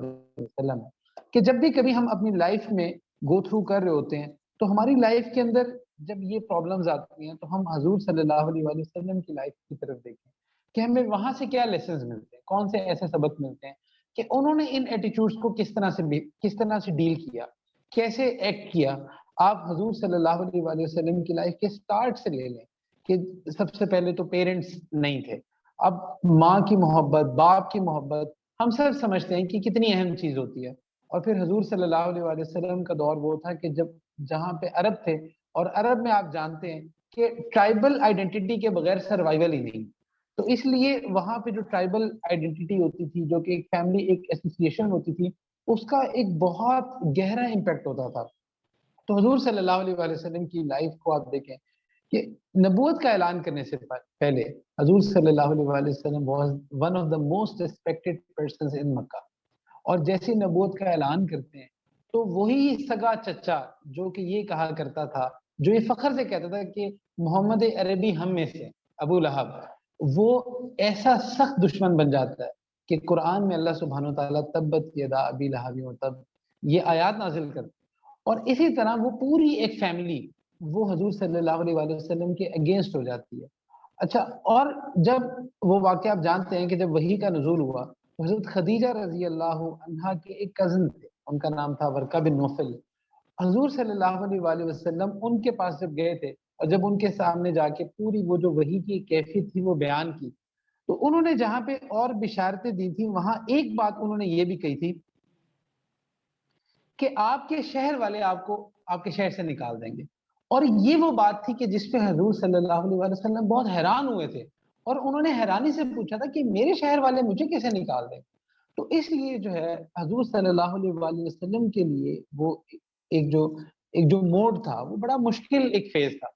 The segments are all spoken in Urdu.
وآلہ وسلم ہے کہ جب بھی کبھی ہم اپنی لائف میں گو تھرو کر رہے ہوتے ہیں تو ہماری لائف کے اندر جب یہ پرابلمز آتی ہیں تو ہم حضور صلی اللہ علیہ وآلہ وسلم کی لائف کی طرف دیکھیں کہ ہمیں وہاں سے کیا لیسنز ملتے ہیں، کون سے ایسے سبق ملتے ہیں کہ انہوں نے ان ایٹیٹیوڈز کو کس طرح سے ڈیل کیا، کیسے ایکٹ کیا۔ آپ حضور صلی اللہ علیہ وآلہ وسلم کی لائف کے سٹارٹ سے لے لیں کہ سب سے پہلے تو پیرنٹس نہیں تھے، اب ماں کی محبت، باپ کی محبت ہم سب سمجھتے ہیں کہ کتنی اہم چیز ہوتی ہے۔ اور پھر حضور صلی اللہ علیہ وآلہ وسلم کا دور وہ تھا کہ جہاں پہ عرب تھے، اور عرب میں آپ جانتے ہیں کہ ٹرائبل آئیڈینٹی کے بغیر سروائیول ہی نہیں، تو اس لیے وہاں پہ جو ٹرائبل آئیڈینٹی ہوتی تھی، جو کہ ایک فیملی، ایک ایسوسیشن ہوتی تھی، اس کا ایک بہت گہرا امپیکٹ ہوتا تھا۔ تو حضور صلی اللہ علیہ وآلہ وسلم کی لائف کو آپ دیکھیں کہ نبوت کا اعلان کرنے سے پہلے حضور صلی اللہ علیہ وآلہ وسلم was one of the most respected persons in مکہ، اور جیسے نبوت کا اعلان کرتے ہیں تو وہی سگا چچا جو کہ یہ کہا کرتا تھا، جو یہ فخر سے کہتا تھا کہ محمد عربی ہم میں سے، ابو لہب، وہ ایسا سخت دشمن بن جاتا ہے کہ قرآن میں اللہ سبحانہ وتعالیٰ تبت یدا ابی لہب وتب یہ آیات نازل کرتے ہیں، اور اسی طرح وہ پوری ایک فیملی وہ حضور صلی اللہ علیہ وآلہ وسلم کے اگینسٹ ہو جاتی ہے۔ اچھا، اور جب وہ واقعہ آپ جانتے ہیں کہ جب وحی کا نزول ہوا تو حضرت خدیجہ رضی اللہ عنہا کے ایک کزن تھے، ان کا نام تھا ورقہ بن نوفل۔ حضور صلی اللہ علیہ وآلہ وسلم ان کے پاس جب گئے تھے اور جب ان کے سامنے جا کے پوری وہ جو وحی کی کیفیت تھی وہ بیان کی، تو انہوں نے جہاں پہ اور بشارتیں دی تھیں وہاں ایک بات انہوں نے یہ بھی کہی تھی کہ آپ کے شہر والے آپ کو آپ کے شہر سے نکال دیں گے، اور یہ وہ بات تھی کہ جس پہ حضور صلی اللہ علیہ وآلہ وسلم بہت حیران ہوئے تھے، اور انہوں نے حیرانی سے پوچھا تھا کہ میرے شہر والے مجھے کیسے نکال دیں۔ تو اس لیے جو ہے حضور صلی اللہ علیہ وآلہ وسلم کے لیے وہ ایک جو موڈ تھا وہ بڑا مشکل ایک فیز تھا۔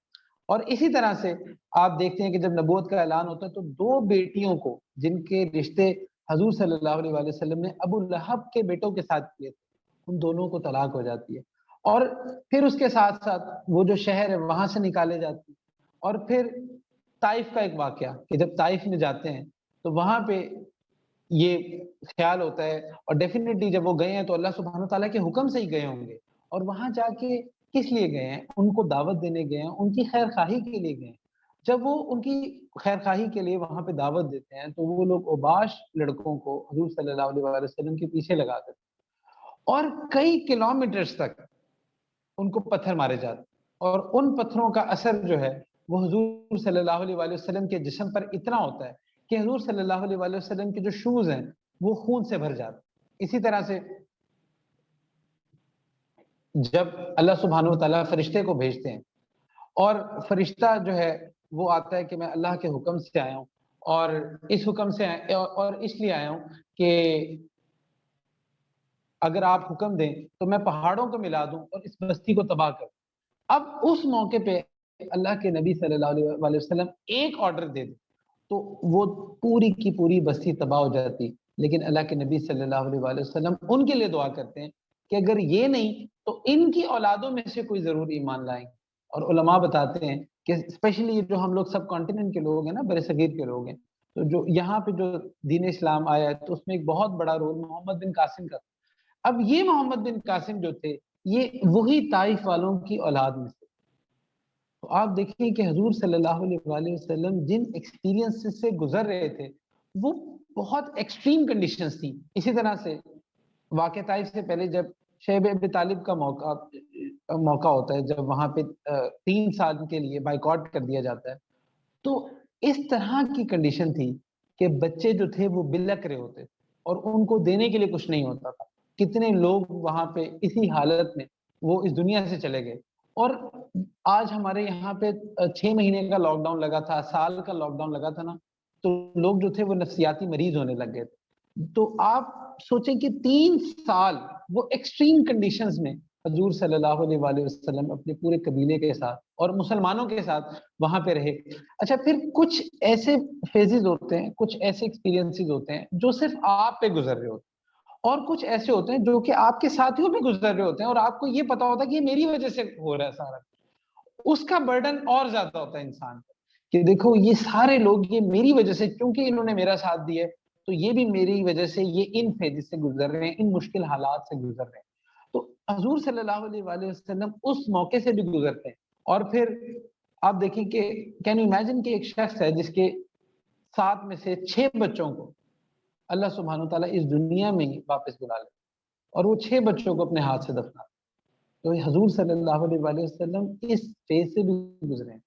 اور اسی طرح سے آپ دیکھتے ہیں کہ جب نبوت کا اعلان ہوتا ہے تو دو بیٹیوں کو جن کے رشتے حضور صلی اللہ علیہ وآلہ وسلم نے ابو لہب کے بیٹوں کے ساتھ کیے تھے، ان دونوں کو طلاق ہو جاتی ہے، اور پھر اس کے ساتھ ساتھ وہ جو شہر ہے وہاں سے نکالے جاتے ہیں۔ اور پھر طائف کا ایک واقعہ کہ جب طائف میں جاتے ہیں تو وہاں پہ یہ خیال ہوتا ہے، اور ڈیفینیٹلی جب وہ گئے ہیں تو اللہ سبحانہ تعالیٰ کے حکم سے ہی گئے ہوں گے، اور وہاں جا کے کس لیے گئے ہیں؟ ان کو دعوت دینے گئے ہیں، ان کی خیر خواہی کے لیے گئے ہیں۔ جب وہ ان کی خیر خواہی کے لیے وہاں پہ دعوت دیتے ہیں تو وہ لوگ اوباش لڑکوں کو حضور صلی اللہ علیہ وآلہ وسلم کے پیچھے لگا دیتے ہیں، اور کئی کلومیٹرز تک ان کو پتھر مارے جاتے ہیں، اور ان پتھروں کا اثر جو ہے وہ حضور صلی اللہ علیہ وآلہ وسلم کے جسم پر اتنا ہوتا ہے کہ حضور صلی اللہ علیہ وآلہ وسلم کے جو شوز ہیں وہ خون سے بھر جاتے ہیں۔ اسی طرح سے جب اللہ سبحانہ وتعالیٰ فرشتے کو بھیجتے ہیں اور فرشتہ جو ہے وہ آتا ہے کہ میں اللہ کے حکم سے آیا ہوں، اور اس حکم سے اور اس لیے آیا ہوں کہ اگر آپ حکم دیں تو میں پہاڑوں کو ملا دوں اور اس بستی کو تباہ کر دوں۔ اب اس موقع پہ اللہ کے نبی صلی اللہ علیہ وسلم ایک آرڈر دے دیں تو وہ پوری کی پوری بستی تباہ ہو جاتی، لیکن اللہ کے نبی صلی اللہ علیہ وسلم ان کے لیے دعا کرتے ہیں کہ اگر یہ نہیں تو ان کی اولادوں میں سے کوئی ضرور ایمان لائیں۔ اور علماء بتاتے ہیں کہ اسپیشلی جو ہم لوگ سب کانٹیننٹ کے لوگ ہیں نا، برِ صغیر کے لوگ ہیں، تو جو یہاں پہ جو دین اسلام آیا ہے تو اس میں ایک بہت بڑا رول محمد بن قاسم کا تھا۔ اب یہ محمد بن قاسم جو تھے یہ وہی طائف والوں کی اولاد میں سے، تو آپ دیکھیں کہ حضور صلی اللہ علیہ وآلہ وسلم جن ایکسپیرینس سے گزر رہے تھے وہ بہت ایکسٹریم کنڈیشنز تھیں۔ اسی طرح سے واقعہ طائف سے پہلے جب شیب ابی طالب کا موقع ہوتا ہے، جب وہاں پہ 3 سال کے لیے بائیکاٹ کر دیا جاتا ہے، تو اس طرح کی کنڈیشن تھی کہ بچے جو تھے وہ بلک رہے ہوتے اور ان کو دینے کے لیے کچھ نہیں ہوتا تھا۔ کتنے لوگ وہاں پہ اسی حالت میں وہ اس دنیا سے چلے گئے، اور آج ہمارے یہاں پہ 6 مہینے کا لاک ڈاؤن لگا تھا، سال کا لاک ڈاؤن لگا تھا نا، تو لوگ جو تھے وہ نفسیاتی مریض ہونے لگ گئے تھے۔ تو آپ سوچیں کہ 3 سال وہ ایکسٹریم کنڈیشنز میں حضور صلی اللہ علیہ وآلہ وسلم اپنے پورے قبیلے کے ساتھ اور مسلمانوں کے ساتھ وہاں پہ رہے۔ اچھا، پھر کچھ ایسے فیزز ہوتے ہیں، کچھ ایسے ایکسپیرینسز ہوتے ہیں جو صرف آپ پہ گزر رہے ہوتے ہیں، اور کچھ ایسے ہوتے ہیں جو کہ آپ کے ساتھیوں پہ گزر رہے ہوتے ہیں، اور آپ کو یہ پتا ہوتا ہے کہ یہ میری وجہ سے ہو رہا ہے سارا، اس کا برڈن اور زیادہ ہوتا ہے انسان کو کہ دیکھو یہ سارے لوگ یہ میری وجہ سے، کیونکہ انہوں نے میرا ساتھ دیا ہے تو یہ بھی میری وجہ سے یہ ان فیزز سے گزر رہے ہیں، ان مشکل حالات سے گزر رہے ہیں۔ تو حضور صلی اللہ علیہ وآلہ وسلم اس موقع سے بھی گزرتے ہیں۔ اور پھر آپ دیکھیں کہ کین یو امیجن کہ ایک شخص ہے جس کے 7 میں سے 6 بچوں کو اللہ سبحانہ وتعالیٰ اس دنیا میں ہی واپس بلا لے، اور وہ 6 بچوں کو اپنے ہاتھ سے دفنا۔ تو حضور صلی اللہ علیہ وآلہ وسلم اس فیز سے بھی گزرے ہیں۔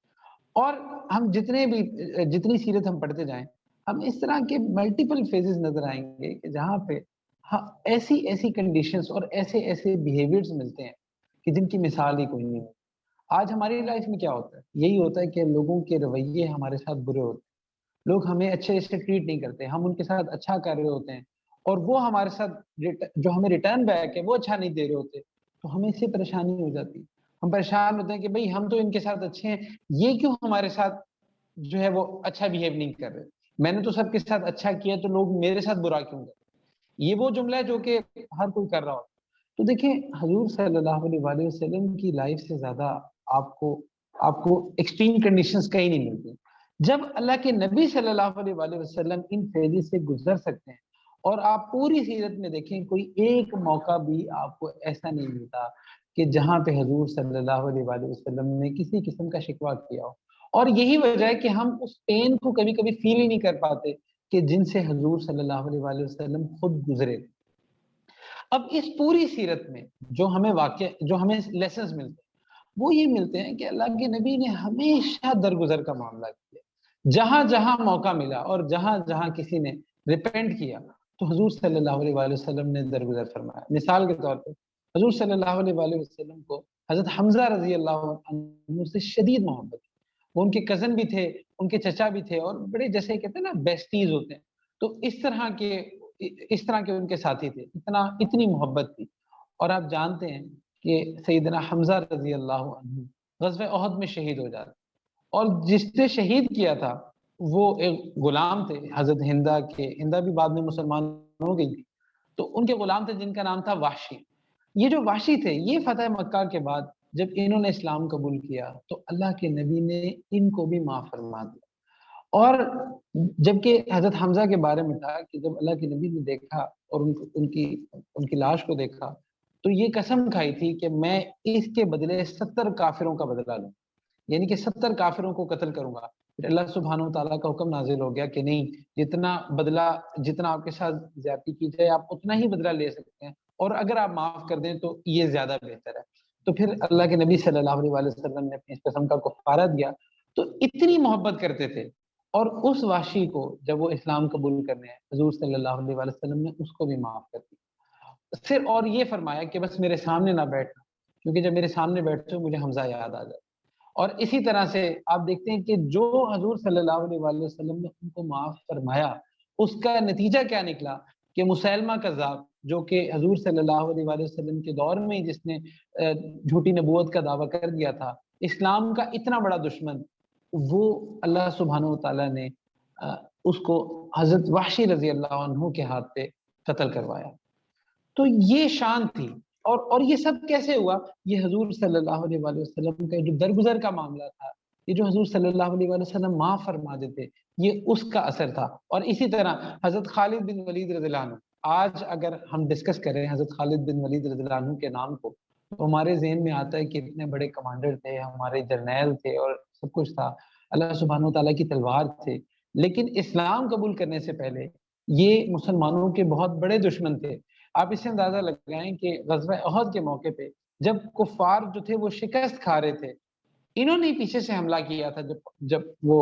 اور ہم جتنی سیرت ہم پڑھتے جائیں، ہم اس طرح کے ملٹیپل فیزز نظر آئیں گے کہ جہاں پہ ایسی کنڈیشنز اور ایسے بیہیویئرز ملتے ہیں کہ جن کی مثال ہی کوئی نہیں ہے۔ آج ہماری لائف میں کیا ہوتا ہے؟ یہی ہوتا ہے کہ لوگوں کے رویے ہمارے ساتھ برے ہوتے ہیں، لوگ ہمیں اچھے سے ٹریٹ نہیں کرتے، ہم ان کے ساتھ اچھا کر رہے ہوتے ہیں اور وہ ہمارے ساتھ جو ہمیں ریٹرن بیک ہے وہ اچھا نہیں دے رہے ہوتے، تو ہمیں اس سے پریشانی ہو جاتی ہے۔ ہم پریشان ہوتے ہیں کہ بھئی ہم تو ان کے ساتھ اچھے ہیں، یہ کیوں ہمارے ساتھ جو ہے وہ اچھا بیہیو نہیں کر رہے، میں نے تو سب کے ساتھ اچھا کیا تو لوگ میرے ساتھ برا کیوں کر رہے؟ یہ وہ جملہ ہے جو کہ ہر کوئی کر رہا ہو۔ تو دیکھیں حضور صلی اللہ علیہ وآلہ وسلم کی لائف سے زیادہ آپ کو ایکسٹریم کنڈیشنز کہیں نہیں ملتی۔ جب اللہ کے نبی صلی اللہ علیہ وآلہ وسلم ان فیزز سے گزر سکتے ہیں، اور آپ پوری سیرت میں دیکھیں کوئی ایک موقع بھی آپ کو ایسا نہیں ملتا کہ جہاں پہ حضور صلی اللہ علیہ وآلہ وسلم نے کسی قسم کا شکوہ کیا ہو۔ اور یہی وجہ ہے کہ ہم اس پین کو کبھی کبھی فیل ہی نہیں کر پاتے کہ جن سے حضور صلی اللہ علیہ وآلہ وسلم خود گزرے۔ اب اس پوری سیرت میں جو ہمیں لیسنز ملتے ہیں وہ یہ ملتے ہیں کہ اللہ کے نبی نے ہمیشہ درگزر کا معاملہ کیا، جہاں جہاں موقع ملا اور جہاں جہاں کسی نے ریپینٹ کیا تو حضور صلی اللہ علیہ وآلہ وسلم نے درگزر فرمایا۔ مثال کے طور پہ حضور صلی اللہ علیہ وآلہ وسلم کو حضرت حمزہ رضی اللہ عنہ سے شدید محبت تھی۔ وہ ان کے کزن بھی تھے، ان کے چچا بھی تھے، اور بڑے جیسے کہتے ہیں نا بیسٹیز ہوتے ہیں، تو اس طرح کے ان کے ساتھی تھے، اتنی محبت تھی۔ اور آپ جانتے ہیں کہ سیدنا حمزہ رضی اللہ عنہ غزوہ احد میں شہید ہو جاتے، اور جس نے شہید کیا تھا وہ ایک غلام تھے حضرت ہندہ بھی بعد میں مسلمان ہو گئی تھی، تو ان کے غلام تھے جن کا نام تھا وحشی۔ یہ جو وحشی تھے یہ فتح مکہ کے بعد جب انہوں نے اسلام قبول کیا تو اللہ کے نبی نے ان کو بھی معاف فرما دیا۔ اور جبکہ حضرت حمزہ کے بارے میں تھا کہ جب اللہ کے نبی نے دیکھا اور ان کی لاش کو دیکھا تو یہ قسم کھائی تھی کہ میں اس کے بدلے 70 کافروں کا بدلہ لوں، یعنی کہ 70 کافروں کو قتل کروں گا۔ پھر اللہ سبحانہ وتعالیٰ کا حکم نازل ہو گیا کہ نہیں، جتنا آپ کے ساتھ زیادتی کی جائے آپ اتنا ہی بدلہ لے سکتے ہیں، اور اگر آپ معاف کر دیں تو یہ زیادہ بہتر ہے۔ تو پھر اللہ کے نبی صلی اللہ علیہ وسلم نے اپنی اس قسم کا کفارہ دیا۔ تو اتنی محبت کرتے تھے، اور اس وحشی کو جب وہ اسلام قبول کرنے ہیں حضور صلی اللہ علیہ وسلم نے اس کو بھی معاف کر دیا۔ پھر اور یہ فرمایا کہ بس میرے سامنے نہ بیٹھنا، کیونکہ جب میرے سامنے بیٹھتے ہو مجھے حمزہ یاد آ جائے۔ اور اسی طرح سے آپ دیکھتے ہیں کہ جو حضور صلی اللہ علیہ وسلم نے ان کو معاف فرمایا اس کا نتیجہ کیا نکلا کہ مسیلمہ کذاب، جو کہ حضور صلی اللہ علیہ وسلم کے دور میں جس نے جھوٹی نبوت کا دعویٰ کر دیا تھا، اسلام کا اتنا بڑا دشمن، وہ اللہ سبحانہ وتعالیٰ نے اس کو حضرت وحشی رضی اللہ عنہ کے ہاتھ پہ قتل کروایا۔ تو یہ شان تھی۔ اور یہ سب کیسے ہوا؟ یہ حضور صلی اللہ علیہ وسلم کا جو درگزر کا معاملہ تھا، یہ جو حضور صلی اللہ علیہ وسلم معاف فرما دیتے، یہ اس کا اثر تھا۔ اور اسی طرح حضرت خالد بن ولید رضی اللہ عنہ، آج اگر ہم ڈسکس کریں حضرت خالد بن ولید رضی اللہ عنہ کے نام کو تو ہمارے ذہن میں آتا ہے کہ اتنے بڑے کمانڈر تھے، ہمارے جرنیل تھے اور سب کچھ تھا، اللہ سبحانہ وتعالیٰ کی تلوار تھے، لیکن اسلام قبول کرنے سے پہلے یہ مسلمانوں کے بہت بڑے دشمن تھے۔ آپ اس سے اندازہ لگائیں کہ غزوہ احد کے موقع پہ جب کفار جو تھے وہ شکست کھا رہے تھے، انہوں نے پیچھے سے حملہ کیا تھا، جب وہ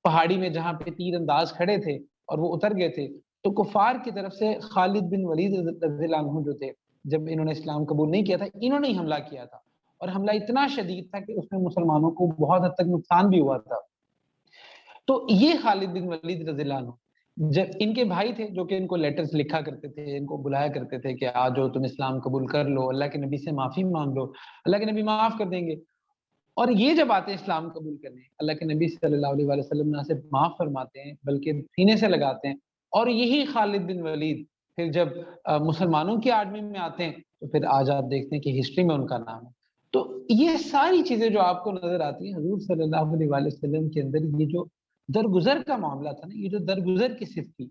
پہاڑی میں جہاں پہ تیر انداز کھڑے تھے اور وہ اتر گئے تھے، تو کفار کی طرف سے خالد بن ولید رضی اللہ عنہ جو تھے، جب انہوں نے اسلام قبول نہیں کیا تھا انہوں نے ہی حملہ کیا تھا، اور حملہ اتنا شدید تھا کہ اس میں مسلمانوں کو بہت حد تک نقصان بھی ہوا تھا۔ تو یہ خالد بن ولید رضی اللہ عنہ، جب ان کے بھائی تھے جو کہ ان کو لیٹرز لکھا کرتے تھے، ان کو بلایا کرتے تھے کہ آ جاؤ تم اسلام قبول کر لو، اللہ کے نبی سے معافی مانگ لو، اللہ کے نبی معاف کر دیں گے۔ اور یہ جب آتے ہیں اسلام قبول کرنے، اللہ کے نبی صلی اللہ علیہ وسلم نہ صرف معاف فرماتے ہیں بلکہ سینے سے لگاتے ہیں۔ اور یہی خالد بن ولید پھر جب مسلمانوں کی آرمی میں آتے ہیں تو پھر آج آپ دیکھتے ہیں کہ ہسٹری میں ان کا نام ہے۔ تو یہ ساری چیزیں جو آپ کو نظر آتی ہیں حضور صلی اللہ علیہ وسلم کے اندر، یہ جو درگزر کا معاملہ تھا نا، یہ جو درگزر کی صفت تھی،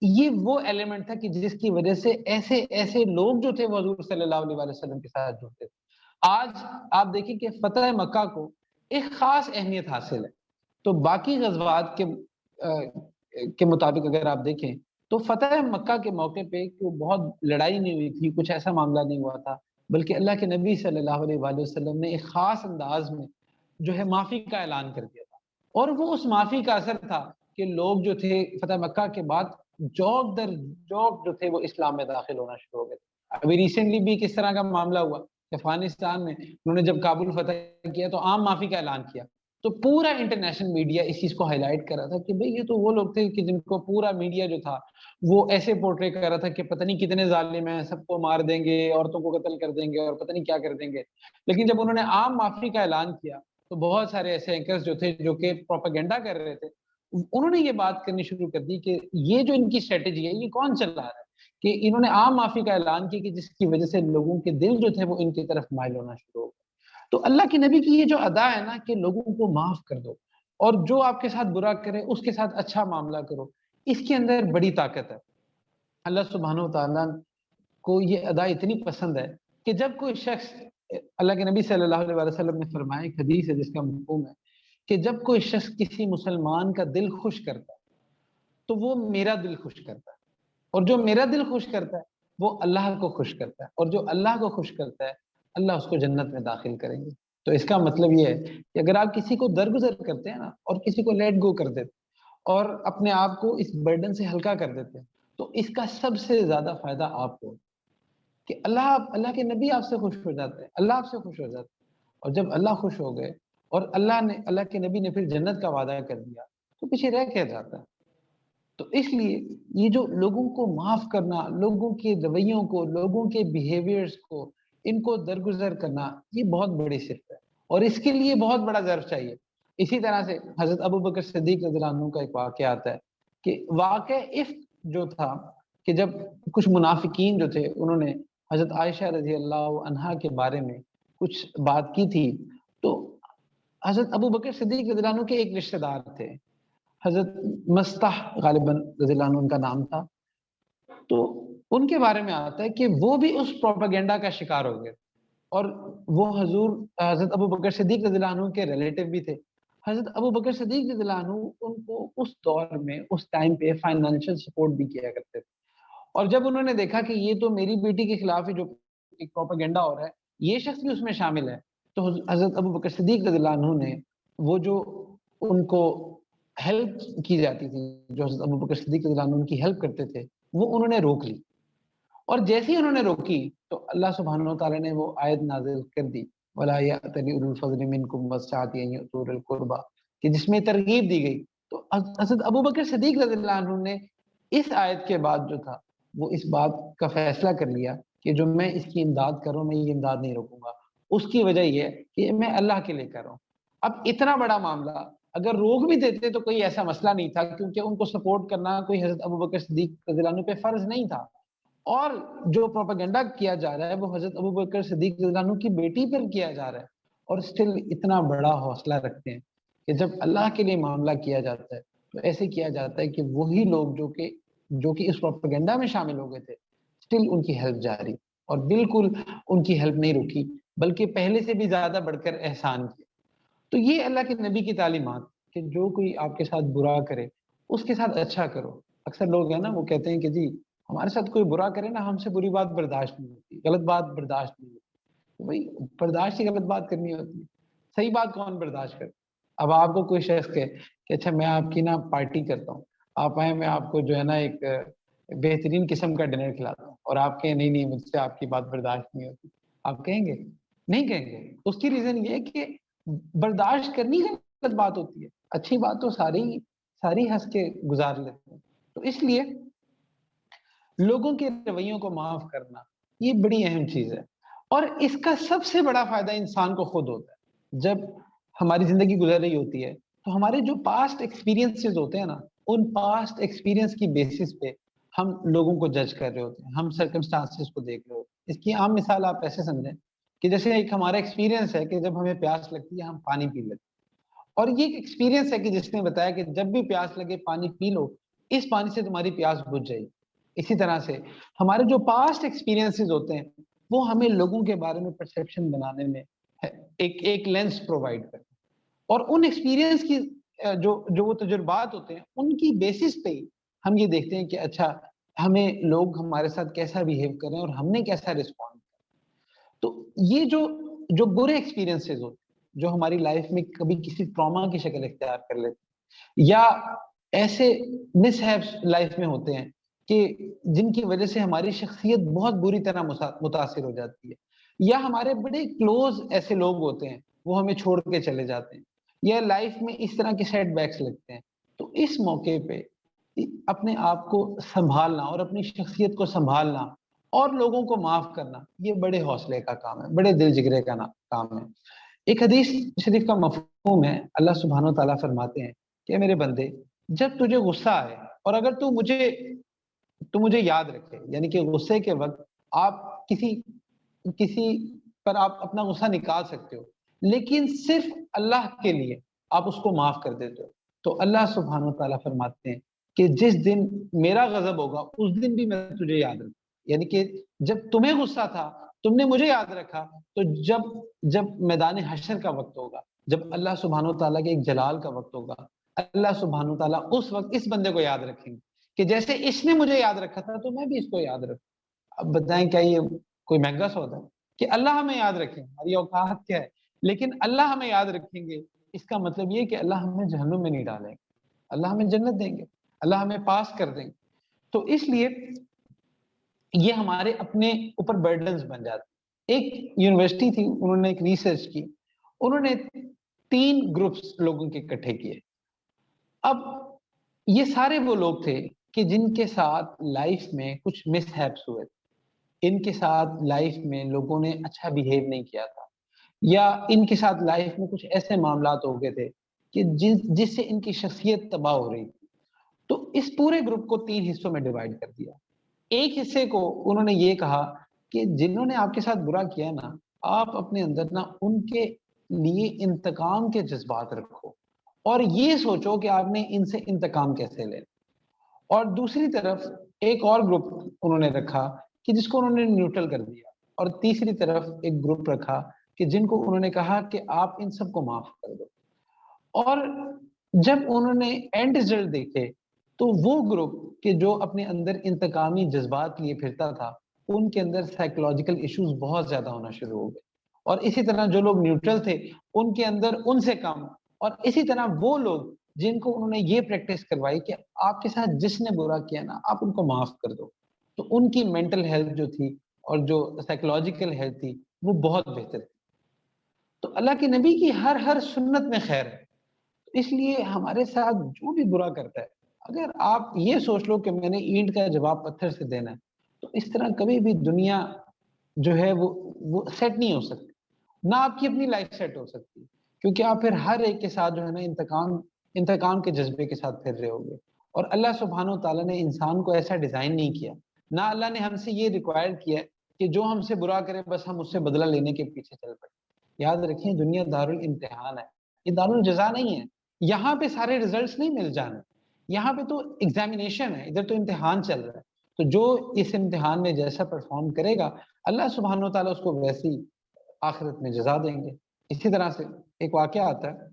یہ وہ ایلیمنٹ تھا کہ جس کی وجہ سے ایسے ایسے لوگ جو تھے وہ حضور صلی اللہ علیہ وسلم کے ساتھ جڑتے تھے. آج آپ دیکھیں کہ فتح مکہ کو ایک خاص اہمیت حاصل ہے. تو باقی غزوات کے مطابق اگر آپ دیکھیں تو فتح مکہ کے موقع پہ بہت لڑائی نہیں ہوئی تھی، کچھ ایسا معاملہ نہیں ہوا تھا، بلکہ اللہ کے نبی صلی اللہ علیہ وآلہ وسلم نے ایک خاص انداز میں جو ہے معافی کا اعلان کر دیا تھا. اور وہ اس معافی کا اثر تھا کہ لوگ جو تھے فتح مکہ کے بعد جوب در جوب جو تھے وہ اسلام میں داخل ہونا شروع ہو گئے. ابھی ریسنٹلی بھی کس طرح کا معاملہ ہوا کہ افغانستان میں انہوں نے جب کابل فتح کیا تو عام معافی کا اعلان کیا، تو پورا انٹرنیشنل میڈیا اس چیز کو ہائی لائٹ کر رہا تھا کہ بھئی یہ تو وہ لوگ تھے کہ جن کو پورا میڈیا جو تھا وہ ایسے پورٹری کر رہا تھا کہ پتہ نہیں کتنے ظالم ہیں، سب کو مار دیں گے، عورتوں کو قتل کر دیں گے اور پتہ نہیں کیا کر دیں گے. لیکن جب انہوں نے عام معافی کا اعلان کیا تو بہت سارے ایسے اینکرز جو تھے جو کہ پروپیگنڈا کر رہے تھے، انہوں نے یہ بات کرنی شروع کر دی کہ یہ جو ان کی اسٹریٹجی ہے یہ کون چلا رہا ہے، کہ انہوں نے عام معافی کا اعلان کیا کہ جس کی وجہ سے لوگوں کے دل جو تھے وہ ان کی طرف مائل ہونا شروع ہو گئے. تو اللہ کے نبی کی یہ جو ادا ہے نا کہ لوگوں کو معاف کر دو اور جو آپ کے ساتھ برا کرے اس کے ساتھ اچھا معاملہ کرو، اس کے اندر بڑی طاقت ہے. اللہ سبحانہ و تعالیٰ کو یہ ادا اتنی پسند ہے کہ جب کوئی شخص، اللہ کے نبی صلی اللہ علیہ وسلم نے فرمایا، ایک حدیث ہے جس کا مفہوم ہے کہ جب کوئی شخص کسی مسلمان کا دل خوش کرتا ہے تو وہ میرا دل خوش کرتا ہے، اور جو میرا دل خوش کرتا ہے وہ اللہ کو خوش کرتا ہے، اور جو اللہ کو خوش کرتا ہے اللہ اس کو جنت میں داخل کریں گے. تو اس کا مطلب یہ ہے کہ اگر آپ کسی کو درگزر کرتے ہیں نا اور کسی کو لیٹ گو کر دیتے اور اپنے آپ کو اس برڈن سے ہلکا کر دیتے ہیں تو اس کا سب سے زیادہ فائدہ آپ کو، کہ اللہ کے نبی آپ سے خوش ہو جاتے ہیں، اللہ آپ سے خوش ہو جاتے ہیں. اور جب اللہ خوش ہو گئے اور اللہ کے نبی نے پھر جنت کا وعدہ کر دیا تو پیچھے رہ کیا جاتا ہے. تو اس لیے یہ جو لوگوں کو معاف کرنا، لوگوں کے رویوں کو، لوگوں کے بیہیویئرز کو، ان کو درگزر کرنا، یہ بہت بڑی صفت ہے اور اس کے لیے بہت بڑا ظرف چاہیے. اسی طرح سے حضرت ابوبکر صدیق رضی اللہ عنہ کا ایک واقعہ آتا ہے کہ واقع افک جو تھا کہ جب کچھ منافقین جو تھے انہوں نے حضرت عائشہ رضی اللہ عنہا کے بارے میں کچھ بات کی تھی، تو حضرت ابوبکر صدیق رضی اللہ عنہ کے ایک رشتہ دار تھے، حضرت مستح غالباً رضی اللہ عنہ ان کا نام تھا. تو ان کے بارے میں آتا ہے کہ وہ بھی اس پروپیگنڈا کا شکار ہو گئے اور وہ حضرت ابوبکر صدیق رضی اللہ عنہ کے ریلیٹو بھی تھے. حضرت ابوبکر صدیق رضی اللہ عنہ ان کو اس دور میں اس ٹائم پہ فائنینشیل سپورٹ بھی کیا کرتے تھے، اور جب انہوں نے دیکھا کہ یہ تو میری بیٹی کے خلاف ہی جو ایک پروپیگنڈا ہو رہا ہے یہ شخص بھی اس میں شامل ہے، تو حضرت ابوبکر صدیق رضی اللہ عنہ نے وہ جو ان کو ہیلپ کی جاتی تھی، جو حضرت ابوبکر صدیق رضی اللہ عنہ ان کی ہیلپ کرتے تھے، وہ انہوں نے روک لی. اور جیسے ہی انہوں نے روکی تو اللہ سبحانہ و تعالیٰ نے وہ آیت نازل کر دی وَلَا يَأْتَلِ أُولُو الْفَضْلِ مِنْكُمْ وَالسَّعَةِ أَن يُؤْتُوا أُولِي الْقُرْبَىٰ، کہ جس میں ترغیب دی گئی. تو حضرت ابوبکر صدیق رضی اللہ عنہ نے اس آیت کے بعد جو تھا وہ اس بات کا فیصلہ کر لیا کہ جو میں اس کی امداد کر رہا ہوں میں یہ امداد نہیں روکوں گا. اس کی وجہ یہ ہے کہ میں اللہ کے لیے کر رہا ہوں. اب اتنا بڑا معاملہ اگر روک بھی دیتے تو کوئی ایسا مسئلہ نہیں تھا، کیونکہ ان کو سپورٹ کرنا کوئی حضرت ابوبکر صدیق رضی اللہ عنہ پہ فرض نہیں تھا، اور جو پروپیگنڈا کیا جا رہا ہے وہ حضرت ابوبکر صدیق رضی اللہ عنہ کی بیٹی پر کیا جا رہا ہے. اور اسٹل اتنا بڑا حوصلہ رکھتے ہیں کہ جب اللہ کے لیے معاملہ کیا جاتا ہے تو ایسے کیا جاتا ہے کہ وہی لوگ جو کہ اس پروپیگنڈا میں شامل ہو گئے تھے اسٹل ان کی ہیلپ جاری، اور بالکل ان کی ہیلپ نہیں رکی بلکہ پہلے سے بھی زیادہ بڑھ کر احسان کیا. تو یہ اللہ کے نبی کی تعلیمات کہ جو کوئی آپ کے ساتھ برا کرے اس کے ساتھ اچھا کرو. اکثر لوگ ہیں نا وہ کہتے ہیں کہ جی ہمارے ساتھ کوئی برا کرے نا ہم سے بری بات برداشت نہیں ہوتی، غلط بات برداشت نہیں ہوتی. بھائی برداشت ہی غلط بات کرنی ہوتی ہے، صحیح بات کون برداشت کرے؟ اب آپ کو کوئی شخص کہے کہ اچھا میں آپ کی نا پارٹی کرتا ہوں، آپ آئیں میں آپ کو جو ہے نا ایک بہترین قسم کا ڈنر کھلاتا ہوں، اور آپ کہیں نہیں نہیں مجھ سے آپ کی بات برداشت نہیں ہوتی، آپ کہیں گے؟ نہیں کہیں گے. اس کی ریزن یہ ہے کہ برداشت کرنی غلط بات ہوتی ہے، اچھی بات تو ساری ہنس کے گزار لیتے ہیں. تو اس لیے لوگوں کے رویوں کو معاف کرنا یہ بڑی اہم چیز ہے، اور اس کا سب سے بڑا فائدہ انسان کو خود ہوتا ہے. جب ہماری زندگی گزر رہی ہوتی ہے تو ہمارے جو پاسٹ ایکسپیرینسز ہوتے ہیں نا ان پاسٹ ایکسپیرینس کی بیسس پہ ہم لوگوں کو جج کر رہے ہوتے ہیں، ہم سرکمسٹانسز کو دیکھ رہے ہوتے ہیں. اس کی عام مثال آپ ایسے سمجھیں کہ جیسے ایک ہمارا ایکسپیرینس ہے کہ جب ہمیں پیاس لگتی ہے ہم پانی پی لیتے ہیں، اور یہ ایک ایکسپیرینس ہے کہ جس نے بتایا کہ جب بھی پیاس لگے پانی پی لو اس پانی سے تمہاری پیاس بجھ جائے گی۔ اسی طرح سے ہمارے جو پاسٹ ایکسپیرینسز ہوتے ہیں وہ ہمیں لوگوں کے بارے میں پرسیپشن بنانے میں ایک لینس پرووائڈ کرتے ہیں، اور ان ایکسپیرینس کی جو وہ تجربات ہوتے ہیں ان کی بیسس پہ ہی ہم یہ دیکھتے ہیں کہ اچھا ہمیں لوگ ہمارے ساتھ کیسا بیہیو کر رہے ہیں اور ہم نے کیسا رسپونڈ کیا۔ تو یہ جو برے ایکسپیرینسز ہوتے ہیں جو ہماری لائف میں کبھی کسی ٹراما کی شکل اختیار کر لیتے ہیں، یا ایسے مس ہیپس لائف میں ہوتے ہیں کہ جن کی وجہ سے ہماری شخصیت بہت بری طرح متاثر ہو جاتی ہے، یا ہمارے بڑے کلوز ایسے لوگ ہوتے ہیں وہ ہمیں چھوڑ کے چلے جاتے ہیں، یا لائف میں اس طرح کے سیٹ بیکس لگتے ہیں، تو اس موقع پہ اپنے آپ کو سنبھالنا اور اپنی شخصیت کو سنبھالنا اور لوگوں کو معاف کرنا، یہ بڑے حوصلے کا کام ہے، بڑے دل جگرے کا کام ہے۔ ایک حدیث شریف کا مفہوم ہے، اللہ سبحانہ و تعالیٰ فرماتے ہیں کہ میرے بندے، جب تجھے غصہ آئے اور اگر تو مجھے یاد رکھے، یعنی کہ غصے کے وقت آپ کسی پر آپ اپنا غصہ نکال سکتے ہو، لیکن صرف اللہ کے لیے آپ اس کو معاف کر دیتے ہو، تو اللہ سبحانہ و تعالیٰ فرماتے ہیں کہ جس دن میرا غضب ہوگا اس دن بھی میں تجھے یاد رکھوں۔ یعنی کہ جب تمہیں غصہ تھا تم نے مجھے یاد رکھا، تو جب میدان حشر کا وقت ہوگا، جب اللہ سبحانہ و تعالیٰ کے ایک جلال کا وقت ہوگا، اللہ سبحانہ و تعالیٰ اس وقت اس بندے کو یاد رکھیں گے کہ جیسے اس نے مجھے یاد رکھا تھا تو میں بھی اس کو یاد رکھوں۔ اب بتائیں کیا یہ کوئی مہنگا سودا ہے کہ اللہ ہمیں یاد رکھیں؟ ہماری اوقات کیا ہے؟ لیکن اللہ ہمیں یاد رکھیں گے، اس کا مطلب یہ کہ اللہ ہمیں جہنم میں نہیں ڈالیں گے، اللہ ہمیں جنت دیں گے، اللہ ہمیں پاس کر دیں گے۔ تو اس لیے یہ ہمارے اپنے اوپر برڈنز بن جاتے ہیں۔ ایک یونیورسٹی تھی، انہوں نے ایک ریسرچ کی، انہوں نے 3 گروپس لوگوں کے اکٹھے کیے۔ اب یہ سارے وہ لوگ تھے کہ جن کے ساتھ لائف میں کچھ مس ہیپس ہوئے تھے، ان کے ساتھ لائف میں لوگوں نے اچھا بیہیو نہیں کیا تھا، یا ان کے ساتھ لائف میں کچھ ایسے معاملات ہو گئے تھے کہ جس سے ان کی شخصیت تباہ ہو رہی تھی۔ تو اس پورے گروپ کو 3 حصوں میں ڈیوائیڈ کر دیا۔ ایک حصے کو انہوں نے یہ کہا کہ جنہوں نے آپ کے ساتھ برا کیا نا، آپ اپنے اندر نا ان کے لیے انتقام کے جذبات رکھو اور یہ سوچو کہ آپ نے ان سے انتقام کیسے لے۔ اور دوسری طرف ایک اور گروپ انہوں نے رکھا کہ جس کو انہوں نے نیوٹرل کر دیا، اور تیسری طرف ایک گروپ رکھا کہ جن کو انہوں نے کہا کہ آپ ان سب کو معاف کر دو۔ اور جب انہوں نے اینڈ رزلٹ دیکھے تو وہ گروپ کہ جو اپنے اندر انتقامی جذبات لیے پھرتا تھا، ان کے اندر سائیکولوجیکل ایشوز بہت زیادہ ہونا شروع ہو گئے، اور اسی طرح جو لوگ نیوٹرل تھے ان کے اندر ان سے کم، اور اسی طرح وہ لوگ جن کو انہوں نے یہ پریکٹس کروائی کہ آپ کے ساتھ جس نے برا کیا نا آپ ان کو معاف کر دو، تو ان کی مینٹل ہیلتھ جو تھی اور جو سائیکولوجیکل ہیلتھ تھی وہ بہت بہتر تھی۔ تو اللہ کے نبی کی ہر سنت میں خیر ہے، اس لیے ہمارے ساتھ جو بھی برا کرتا ہے، اگر آپ یہ سوچ لو کہ میں نے اینٹ کا جواب پتھر سے دینا ہے، تو اس طرح کبھی بھی دنیا جو ہے وہ سیٹ نہیں ہو سکتی، نہ آپ کی اپنی لائف سیٹ ہو سکتی، کیونکہ آپ پھر ہر ایک کے ساتھ جو ہے نا انتقام کے جذبے کے ساتھ پھر رہے ہوگے۔ اور اللہ سبحانہ و تعالیٰ نے انسان کو ایسا ڈیزائن نہیں کیا، نہ اللہ نے ہم سے یہ ریکوائر کیا کہ جو ہم سے برا کرے بس ہم اس سے بدلہ لینے کے پیچھے چل پڑے۔ یاد رکھیں دنیا دارالامتحان ہے، یہ دارالجزا نہیں ہے۔ یہاں پہ سارے ریزلٹس نہیں مل جانے، یہاں پہ تو ایگزامینیشن ہے، ادھر تو امتحان چل رہا ہے، تو جو اس امتحان میں جیسا پرفارم کرے گا اللہ سبحانہ و تعالیٰ اس کو ویسی آخرت میں جزا دیں گے۔ اسی طرح سے ایک واقعہ آتا ہے،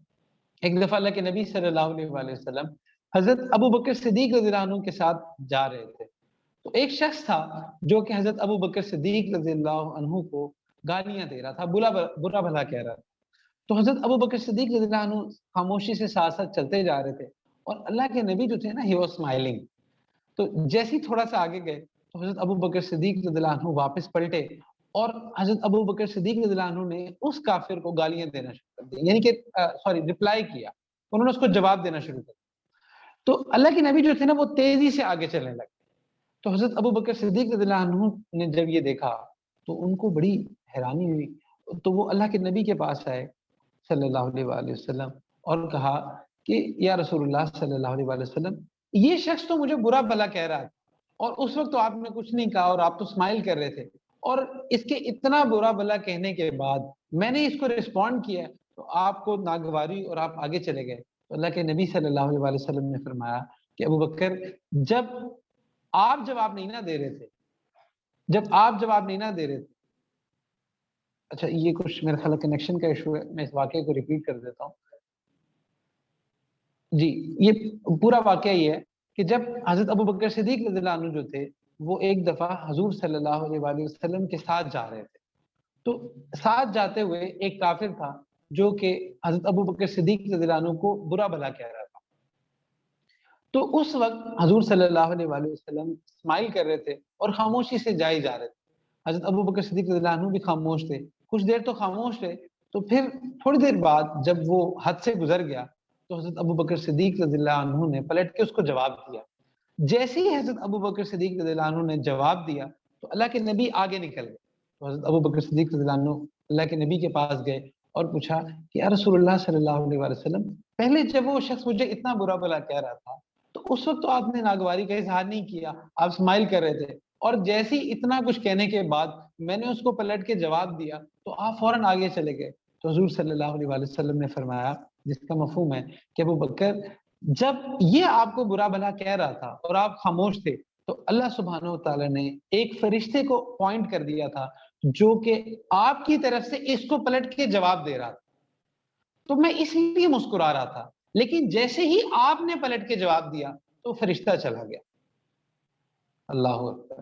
ایک دفعہ اللہ کے نبی صلی اللہ علیہ وآلہ وسلم حضرت ابو بکر صدیق رضی اللہ عنہ کے ساتھ جا رہے تھے، تو ایک شخص تھا جو کہ حضرت ابو بکر صدیق رضی اللہ عنہ کو گالیاں دے رہا تھا، برا بھلا کہہ رہا تھا۔ تو حضرت ابو بکر صدیق رضی اللہ عنہ خاموشی سے ساتھ ساتھ چلتے جا رہے تھے، اور اللہ کے نبی جو تھے نا، ہی واز اسمائلنگ۔ تو جیسے ہی تھوڑا سا آگے گئے تو حضرت ابو بکر صدیق رضی اللہ عنہ واپس پلٹے، اور حضرت ابو بکر صدیق رضی اللہ عنہ نے اس کافر کو گالیاں دینا شروع کر دی، یعنی کہ ریپلائی کیا، انہوں نے اس کو جواب دینا شروع کر دیا۔ تو اللہ کے نبی جو تھے نا وہ تیزی سے آگے چلنے لگے، تو حضرت ابو بکر صدیق رضی اللہ عنہ نے جب یہ دیکھا تو ان کو بڑی حیرانی ہوئی، تو وہ اللہ کے نبی کے پاس آئے صلی اللہ علیہ وآلہ وسلم اور کہا کہ یا رسول اللہ صلی اللہ علیہ وآلہ وسلم، یہ شخص تو مجھے برا بھلا کہہ رہا ہے، اور اس وقت تو آپ نے کچھ نہیں کہا اور آپ تو اسمائل کر رہے تھے، اور اس کے اتنا برا بھلا کہنے کے بعد میں نے اس کو رسپونڈ کیا تو آپ کو ناگواری اور آپ آگے چلے گئے۔ تو اللہ کے نبی صلی اللہ علیہ وآلہ وسلم نے فرمایا کہ ابو بکر جب آپ جواب نہیں نہ دے رہے تھے، اچھا یہ کچھ میرا خیال کنیکشن کا ایشو ہے، میں اس واقعے کو ریپیٹ کر دیتا ہوں. جی یہ پورا واقعہ یہ ہے کہ جب حضرت ابو بکر صدیق رضی اللہ عنہ جو تھے وہ ایک دفعہ حضور صلی اللہ علیہ وآلہ وسلم کے ساتھ جا رہے تھے، تو ساتھ جاتے ہوئے ایک کافر تھا جو کہ حضرت ابو بکر صدیق رضی اللہ عنہ کو برا بھلا کہہ رہا تھا. تو اس وقت حضور صلی اللہ علیہ وآلہ وسلم اسمائل کر رہے تھے اور خاموشی سے جائے جا رہے تھے. حضرت ابو بکر صدیق رضی اللہ عنہ بھی خاموش تھے، کچھ دیر تو خاموش رہے، تو پھر تھوڑی دیر بعد جب وہ حد سے گزر گیا تو حضرت ابو بکر صدیق رضی اللہ عنہ نے پلٹ کے اس کو جواب دیا. جیسے ہی حضرت ابو بکر صدیق رضی اللہ عنہ نے جواب دیا تو اللہ کے نبی آگے نکل گئے. تو حضرت ابو بکر صدیق رضی اللہ عنہ اللہ کے نبی کے پاس گئے اور پوچھا کہ یا رسول اللہ صلی اللہ علیہ وسلم، پہلے جب وہ شخص مجھے اتنا برا بھلا کہہ رہا تھا تو اس وقت تو آپ نے ناگواری کا اظہار نہیں کیا، آپ اسمائل کر رہے تھے، اور جیسے ہی اتنا کچھ کہنے کے بعد میں نے اس کو پلٹ کے جواب دیا تو آپ فوراً آگے چلے گئے. تو حضور صلی اللہ علیہ وسلم نے فرمایا، جس کا مفہوم ہے کہ ابو بکر جب یہ آپ کو برا بھلا کہہ رہا تھا اور آپ خاموش تھے تو اللہ سبحانہ و تعالیٰ نے ایک فرشتے کو پوائنٹ کر دیا تھا جو کہ آپ کی طرف سے اس کو پلٹ کے جواب دے رہا تھا، تو میں اس لیے مسکرا رہا تھا، لیکن جیسے ہی آپ نے پلٹ کے جواب دیا تو فرشتہ چلا گیا. اللہ اکبر.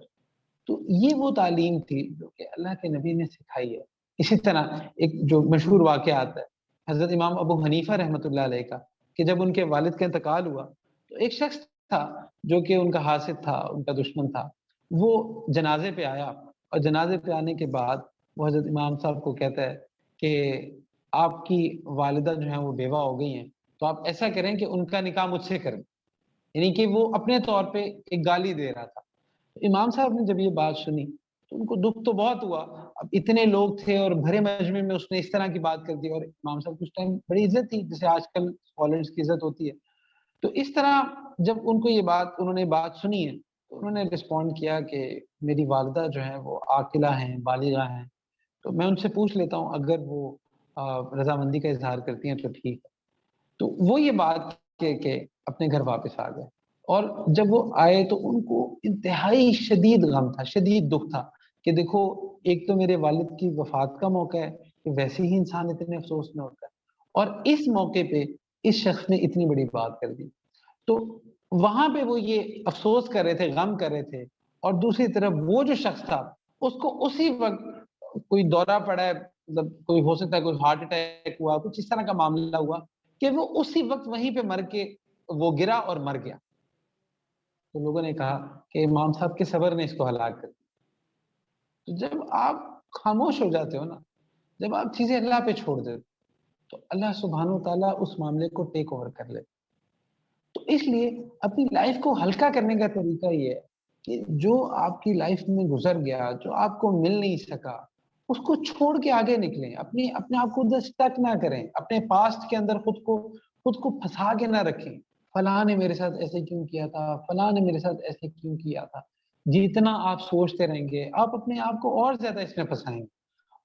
تو یہ وہ تعلیم تھی جو کہ اللہ کے نبی نے سکھائی ہے. اسی طرح ایک جو مشہور واقعہ آتا ہے حضرت امام ابو حنیفہ رحمۃ اللہ علیہ کا، کہ جب ان کے والد کا انتقال ہوا تو ایک شخص تھا جو کہ ان کا حاسد تھا، ان کا دشمن تھا، وہ جنازے پہ آیا اور جنازے پہ آنے کے بعد وہ حضرت امام صاحب کو کہتا ہے کہ آپ کی والدہ جو ہیں وہ بیوہ ہو گئی ہیں، تو آپ ایسا کریں کہ ان کا نکاح مجھ سے کریں. یعنی کہ وہ اپنے طور پہ ایک گالی دے رہا تھا. امام صاحب نے جب یہ بات سنی تو ان کو دکھ تو بہت ہوا، اب اتنے لوگ تھے اور بھرے مجمع میں اس نے اس طرح کی بات کر دی، اور امام صاحب کچھ ٹائم بڑی عزت تھی جیسے آج کل اسکالرز کی عزت ہوتی ہے. تو اس طرح جب ان کو یہ بات انہوں نے بات سنی ہے تو انہوں نے رسپونڈ کیا کہ میری والدہ جو ہیں وہ عاقلہ ہیں، بالغہ ہیں، تو میں ان سے پوچھ لیتا ہوں، اگر وہ رضامندی کا اظہار کرتی ہیں تو ٹھیک ہے. تو وہ یہ بات کہ اپنے گھر واپس آ گئے، اور جب وہ آئے تو ان کو انتہائی شدید غم تھا، شدید دکھ تھا کہ دیکھو ایک تو میرے والد کی وفات کا موقع ہے کہ ویسے ہی انسان اتنے افسوس میں ہوتا ہے، اور اس موقع پہ اس شخص نے اتنی بڑی بات کر دی. تو وہاں پہ وہ یہ افسوس کر رہے تھے، غم کر رہے تھے، اور دوسری طرف وہ جو شخص تھا اس کو اسی وقت کوئی دورہ پڑا ہے، مطلب کوئی ہو سکتا ہے کوئی ہارٹ اٹیک ہوا، کچھ اس طرح کا معاملہ ہوا کہ وہ اسی وقت وہیں پہ مر کے وہ گرا اور مر گیا. تو لوگوں نے کہا کہ امام صاحب کے صبر نے اس کو ہلاک کر دیا. تو جب آپ خاموش ہو جاتے ہو نا، جب آپ چیزیں اللہ پہ چھوڑ دیتے تو اللہ سبحانہ و تعالیٰ اس معاملے کو ٹیک اوور کر لے. تو اس لیے اپنی لائف کو ہلکا کرنے کا طریقہ یہ ہے کہ جو آپ کی لائف میں گزر گیا، جو آپ کو مل نہیں سکا، اس کو چھوڑ کے آگے نکلیں. اپنے آپ کو ادھر سٹک نہ کریں، اپنے پاسٹ کے اندر خود کو پھنسا کے نہ رکھیں. فلاں نے میرے ساتھ ایسے کیوں کیا تھا، فلاں نے میرے ساتھ ایسے کیوں کیا تھا. جتنا آپ سوچتے رہیں گے آپ اپنے آپ کو اور زیادہ اس میں پھنسائیں گے،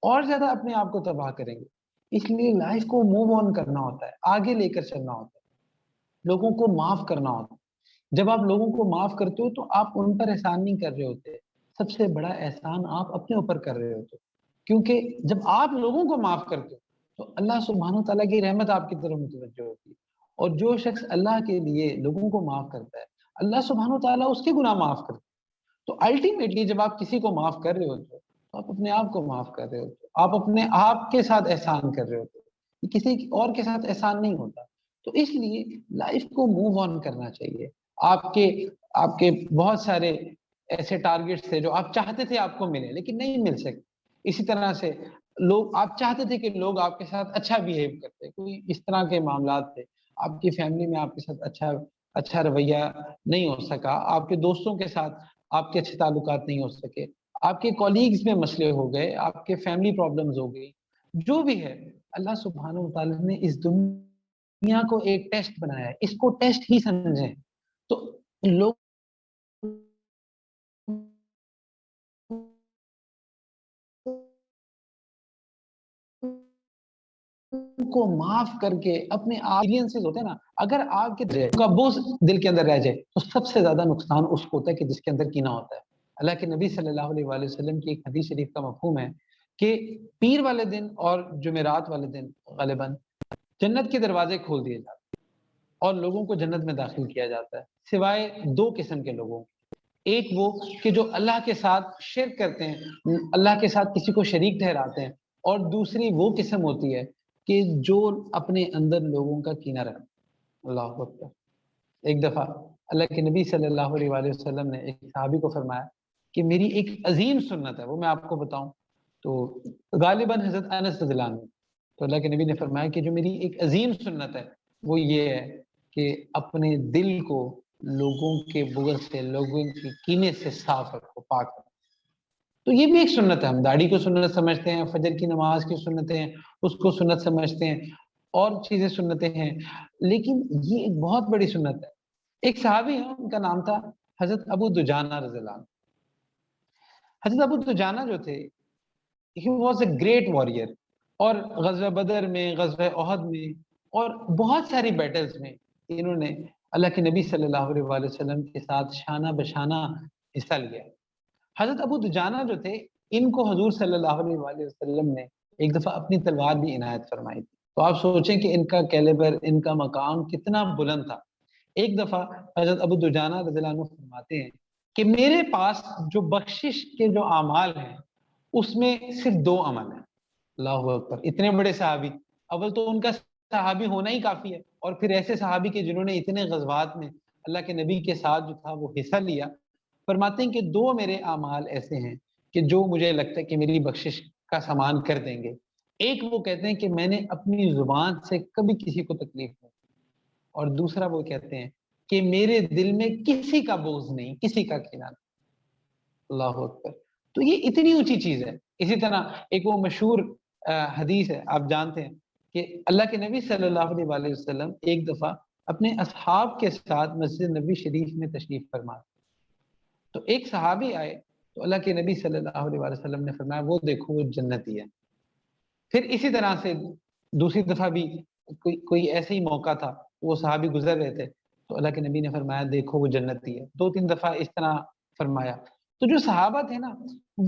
اور زیادہ اپنے آپ کو تباہ کریں گے. اس لیے لائف کو موو آن کرنا ہوتا ہے، آگے لے کر چلنا ہوتا ہے، لوگوں کو معاف کرنا ہوتا ہے. جب آپ لوگوں کو معاف کرتے ہو تو آپ ان پر احسان نہیں کر رہے ہوتے، سب سے بڑا احسان آپ اپنے اوپر کر رہے ہوتے. کیونکہ جب آپ لوگوں کو معاف کرتے ہو تو اللہ سبحانہ تعالیٰ کی رحمت آپ کی طرف متوجہ ہوتی ہے. اور جو شخص اللہ کے لیے لوگوں کو معاف کرتا ہے اللہ سبحانہ تعالیٰ اس کے گناہ معاف کرتا ہے. تو الٹیمیٹلی جب آپ کسی کو معاف کر رہے ہوتے تو آپ اپنے آپ کو معاف کر رہے ہوتے، آپ اپنے آپ کے ساتھ احسان کر رہے ہوتے، کسی اور کے ساتھ احسان نہیں ہوتا. تو اس لیے لائف کو موو آن کرنا چاہیے. آپ کے بہت سارے ایسے ٹارگیٹس تھے جو آپ چاہتے تھے آپ کو ملے لیکن نہیں مل سکے. اسی طرح سے لوگ آپ چاہتے تھے کہ لوگ آپ کے ساتھ اچھا بیہیو کرتے، کوئی اس طرح کے معاملات تھے، آپ کی فیملی میں آپ کے ساتھ اچھا رویہ نہیں ہو سکا، آپ کے دوستوں کے ساتھ آپ کے اچھے تعلقات نہیں ہو سکے، آپ کے کولیگز میں مسئلے ہو گئے، آپ کے فیملی پرابلمز ہو گئی. جو بھی ہے اللہ سبحانہ و تعالیٰ نے اس دنیا کو ایک ٹیسٹ بنایا ہے، اس کو ٹیسٹ ہی سمجھیں. تو لوگ کو معاف کر کے اپنے ایکسپیرینسز ہوتے ہیں نا، اگر آپ کے کا بوجھ دل کے اندر رہ جائے تو سب سے زیادہ نقصان اس کو ہوتا ہے کہ جس کے اندر کینہ ہوتا ہے۔ اللہ کے نبی صلی اللہ علیہ وآلہ وسلم کی ایک حدیث شریف کا مفہوم ہے کہ پیر والے دن اور جمعرات والے دن غالباً جنت کے دروازے کھول دیے جاتے ہیں اور لوگوں کو جنت میں داخل کیا جاتا ہے، سوائے دو قسم کے لوگوں۔ ایک وہ کہ جو اللہ کے ساتھ شرک کرتے ہیں، اللہ کے ساتھ کسی کو شریک ٹھہراتے ہیں، اور دوسری وہ قسم ہوتی ہے کہ جو اپنے اندر لوگوں کا کینہ رکھتے ہیں۔ اللہ اکبر۔ ایک دفعہ اللہ کے نبی صلی اللہ علیہ وآلہ وسلم نے ایک صحابی کو فرمایا کہ میری ایک عظیم سنت ہے، وہ میں آپ کو بتاؤں۔ تو غالباً حضرت انس رضی اللہ عنہ، تو اللہ کے نبی نے فرمایا کہ جو میری ایک عظیم سنت ہے وہ یہ ہے کہ اپنے دل کو لوگوں کے بغض سے، لوگوں کے کینے سے صاف رکھو، پاک رکھو۔ تو یہ بھی ایک سنت ہے، ہم داڑھی کو سنت سمجھتے ہیں، فجر کی نماز کی سنتیں ہیں اس کو سنت سمجھتے ہیں، اور چیزیں سنتیں ہیں، لیکن یہ ایک بہت بڑی سنت ہے۔ ایک صحابی ہیں، ان کا نام تھا حضرت ابو دجانہ رضی اللہ عنہ۔ حضرت ابو دجانہ جو تھے، he was a great warrior، اور غزوہ بدر میں، غزوہ احد میں، اور بہت ساری بیٹلز میں انہوں نے اللہ کے نبی صلی اللہ علیہ وآلہ وسلم کے ساتھ شانہ بشانہ حصہ لیا۔ حضرت ابو دجانہ جو تھے، ان کو حضور صلی اللہ علیہ وآلہ وسلم نے ایک دفعہ اپنی تلوار بھی عنایت فرمائی تھی۔ تو آپ سوچیں کہ ان کا کیلیبر، ان کا مقام کتنا بلند تھا۔ ایک دفعہ حضرت ابو دجانہ رضی اللہ عنہ فرماتے ہیں کہ میرے پاس جو بخشش کے جو اعمال ہیں اس میں صرف 2 عمل ہیں۔ اللہ اکبر۔ اتنے بڑے صحابی، اول تو ان کا صحابی ہونا ہی کافی ہے، اور پھر ایسے صحابی کے جنہوں نے اتنے غزوات میں اللہ کے نبی کے ساتھ جو تھا وہ حصہ لیا، فرماتے ہیں کہ 2 میرے اعمال ایسے ہیں کہ جو مجھے لگتا ہے کہ میری بخشش کا سامان کر دیں گے۔ ایک وہ کہتے ہیں کہ میں نے اپنی زبان سے کبھی کسی کو تکلیف نہیں، اور دوسرا وہ کہتے ہیں کہ میرے دل میں کسی کا بغض نہیں، کسی کا کینہ نہیں۔ اللہ اکبر۔ تو یہ اتنی اونچی چیز ہے۔ اسی طرح ایک وہ مشہور حدیث ہے، آپ جانتے ہیں کہ اللہ کے نبی صلی اللہ علیہ وآلہ وسلم ایک دفعہ اپنے اصحاب کے ساتھ مسجد نبی شریف میں تشریف فرما، تو ایک صحابی آئے تو اللہ کے نبی صلی اللہ علیہ وآلہ وسلم نے فرمایا وہ دیکھو وہ جنتی ہے۔ پھر اسی طرح سے دوسری دفعہ بھی کوئی ایسے ہی موقع تھا، وہ صحابی گزر رہے تھے تو اللہ کے نبی نے فرمایا دیکھو وہ جنتی ہے۔ 2-3 دفعہ اس طرح فرمایا۔ تو جو صحابہ تھے نا،